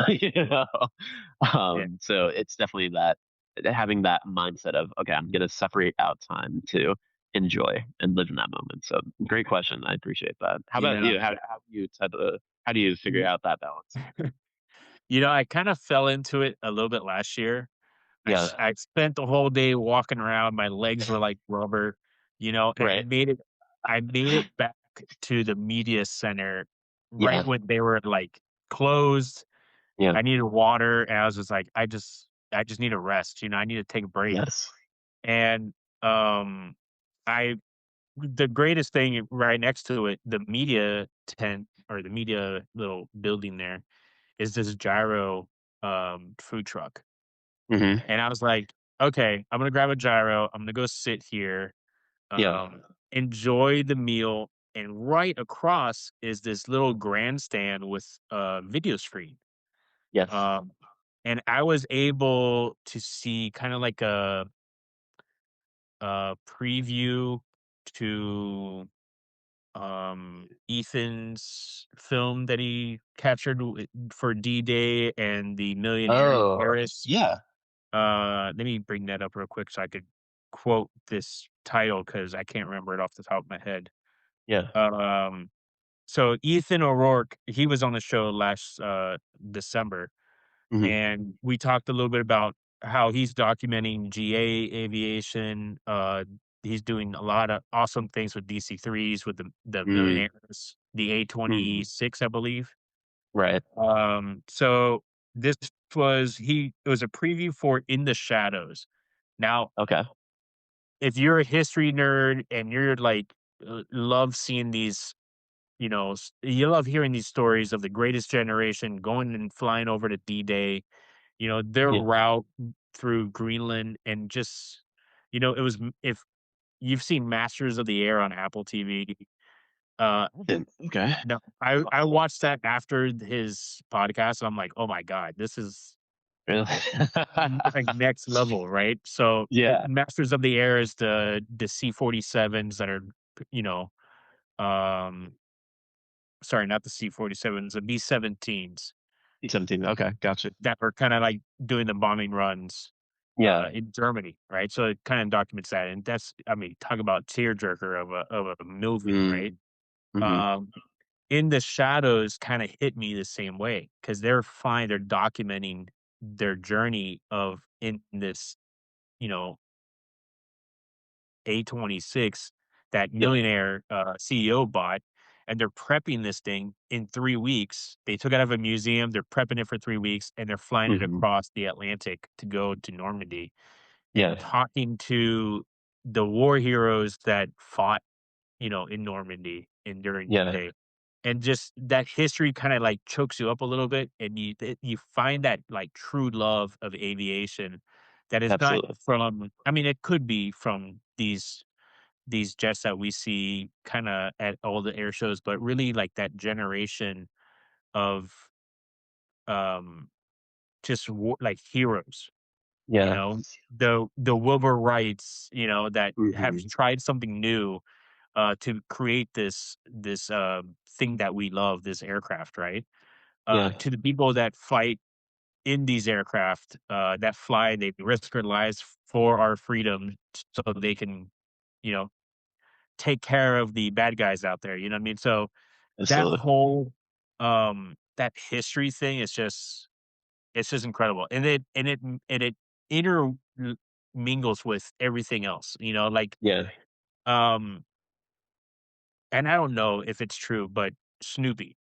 You know, Yeah. so it's definitely that having that mindset of okay, I'm gonna separate out time to enjoy and live in that moment. So great question. I appreciate that. How about Yeah. you? How do you figure Mm. out that balance? I kind of fell into it a little bit last year. Yeah. I spent the whole day walking around. My legs were like rubber, and Right. I made it back to the media center right Yeah. when they were like closed. Yeah. I needed water, and I was just like, I just need a rest. I need to take a break. Yes. And um, I the greatest thing right next to it, the media tent or the media little building there, is this gyro food truck. Hmm. And I was like, okay, I'm gonna grab a gyro. I'm gonna go sit here, Yeah. enjoy the meal. And right across is this little grandstand with a video screen. Yes. Um, and I was able to see kind of like a preview to Ethan's film that he captured for D-Day and the Millionaire in Oh, Paris. yeah. Let me bring that up real quick so I could quote this title because I can't remember it off the top of my head. Yeah. Um, so Ethan O'Rourke, he was on the show last December, Hmm. and we talked a little bit about how he's documenting GA aviation. He's doing a lot of awesome things with DC-3s with the Mm. millionaires, the Hmm. A26, I believe. Right. So this it was a preview for In the Shadows. Now, Okay. if you're a history nerd and you're like love seeing these, you love hearing these stories of the greatest generation going and flying over to D-Day, their Yeah. route through Greenland and just, if you've seen Masters of the Air on Apple TV, uh, Okay. no, I watched that after his podcast, and I'm like, "Oh my god, this is Really? like next level," right? So, Yeah. Masters of the Air is the C-47s that are, you know, um, sorry, not the C-47s, the B-17s B-17. Okay, gotcha. that are kinda like doing the bombing runs, Yeah. in Germany, right? So it kinda documents that, and I mean, talk about tearjerker of a movie, right? Mm. Mhm. Um In the Shadows kinda hit me the same way because 'cause they're fine, they're documenting their journey of in this, you know, A26 that Yep. millionaire, CEO bought, and they're prepping this thing in 3 weeks. They took it out of a museum. They're prepping it for 3 weeks, and they're flying it Hmm. across the Atlantic to go to Normandy and Yeah. talking to the war heroes that fought, in Normandy and during Yeah. D-Day. And just that history kind of like chokes you up a little bit, and you find that like true love of aviation that is not Absolutely. from. I mean, it could be from these jets that we see kind of at all the air shows, but really like that generation of um just like heroes, Yeah. the Wilbur Wrights, that have Hmm. tried something new to create this thing that we love, this aircraft, right? Yeah. To the people that fight in these aircraft, that fly, they risk their lives for our freedom, so they can, you know, take care of the bad guys out there. You know what I mean? So that Absolutely. whole that history thing is just it's just incredible, and it inter mingles with everything else. Like Yeah. um, and I don't know if it's true, but Snoopy,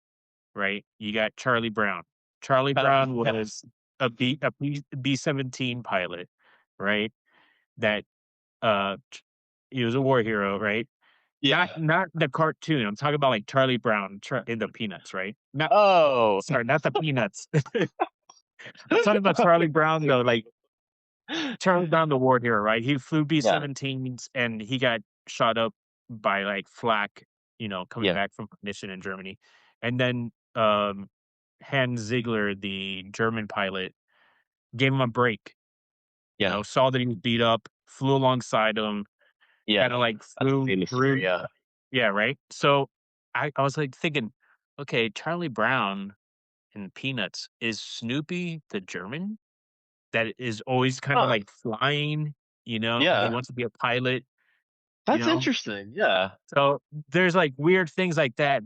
right? You got Charlie Brown. Charlie Brown Yeah. was a B-17 pilot, right? That he was a war hero, right? Not Yeah. not the cartoon. I'm talking about like Charlie Brown in the Peanuts, right? Not Oh. sorry, not the Peanuts. I'm talking about Charlie Brown though, like Charlie Brown, the war hero, right? He flew Yeah. B-17s and he got shot up by like flak, coming Yeah. back from a mission in Germany. And then Hans Ziegler, the German pilot, gave him a break, Yeah. saw that he was beat up, flew alongside him, Yeah. kinda like That's a flew famous story. through. Yeah. Yeah, right? So, I was, like, thinking, "Okay, Charlie Brown in Peanuts, is Snoopy the German that is always kinda, Huh. like, flying, and he Yeah. wants to be a pilot," you That's know? interesting. Yeah. So, there's, like, weird things like that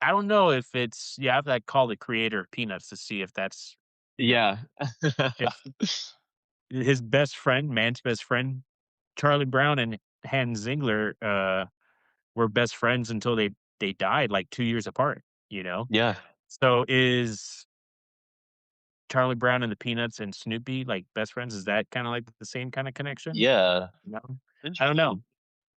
I don't know if it's you have to, like, call the creator of Peanuts to see if that's, Yeah. if his best friend, man's best friend, Charlie Brown and Hans Ziegler, were best friends until they died like 2 years apart, you know? Yeah. So is Charlie Brown and the Peanuts and Snoopy like best friends? Is that kinda like the same kinda connection? Yeah. No? I don't know, Interesting.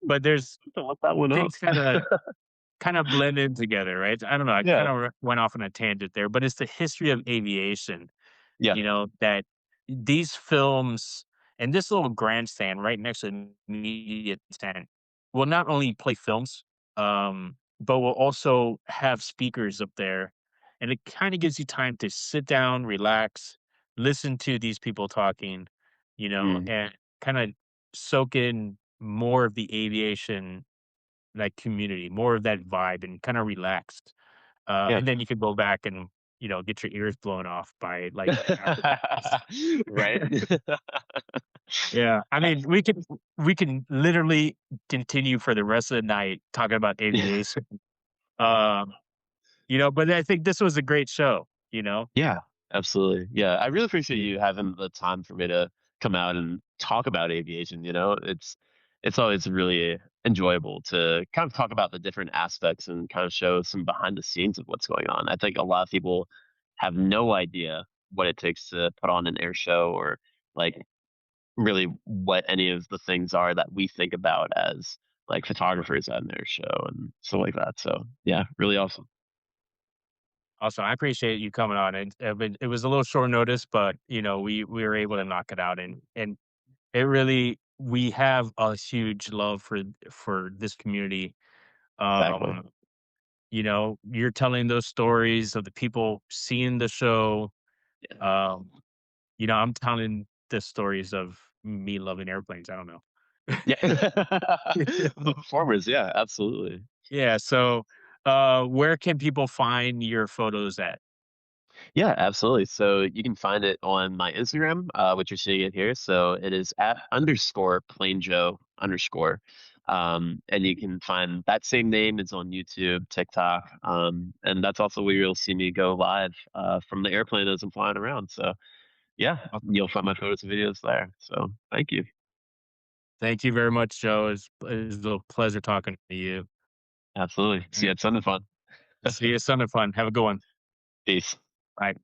but there's I have to look that one up. things kinda blend in together, right? I don't know, I Yeah. kinda went off on a tangent there, but it's the history of aviation, Yeah. that these films and this little grandstand right next to the media tent will not only play films, but will also have speakers up there, and it kinda gives you time to sit down, relax, listen to these people talking, Mm. and kinda soak in more of the aviation, like, community, more of that vibe and kinda relaxed. Yeah. And then you could go back and, get your ears blown off by, like, afterburns. Right? Yeah, I mean, we can literally continue for the rest of the night talking about Yeah. aviation. Um, but I think this was a great show, you know? Yeah, absolutely. Yeah, I really appreciate you having the time for me to come out and talk about aviation, you know? It's always really enjoyable to kind of talk about the different aspects and kind of show some behind the scenes of what's going on. I think a lot of people have no idea what it takes to put on an air show or like really what any of the things are that we think about as like photographers at an air show and stuff like that. So yeah, really awesome. Also, I appreciate you coming on, and but it was a little short notice, but, we were able to knock it out, and it really we have a huge love for this community. Exactly. Um, you're telling those stories of the people seeing the show. Yeah. Um, I'm telling the stories of me loving airplanes. I don't know. Yeah. The performers, yeah, absolutely. Yeah. So, where can people find your photos at? Yeah, absolutely. So you can find it on my Instagram, which you're seeing it here. So it is at underscore plain Joe underscore. And you can find that same name is on YouTube, TikTok. And that's also where you'll see me go live from the airplane as I'm flying around. So yeah, Awesome. you'll find my photos and videos there. So thank you. Thank you very much, Joe. It's a pleasure talking to you. Absolutely. All See you right. at Sun and Fun. See you Sun and Fun. Have a good one. Peace. Bye.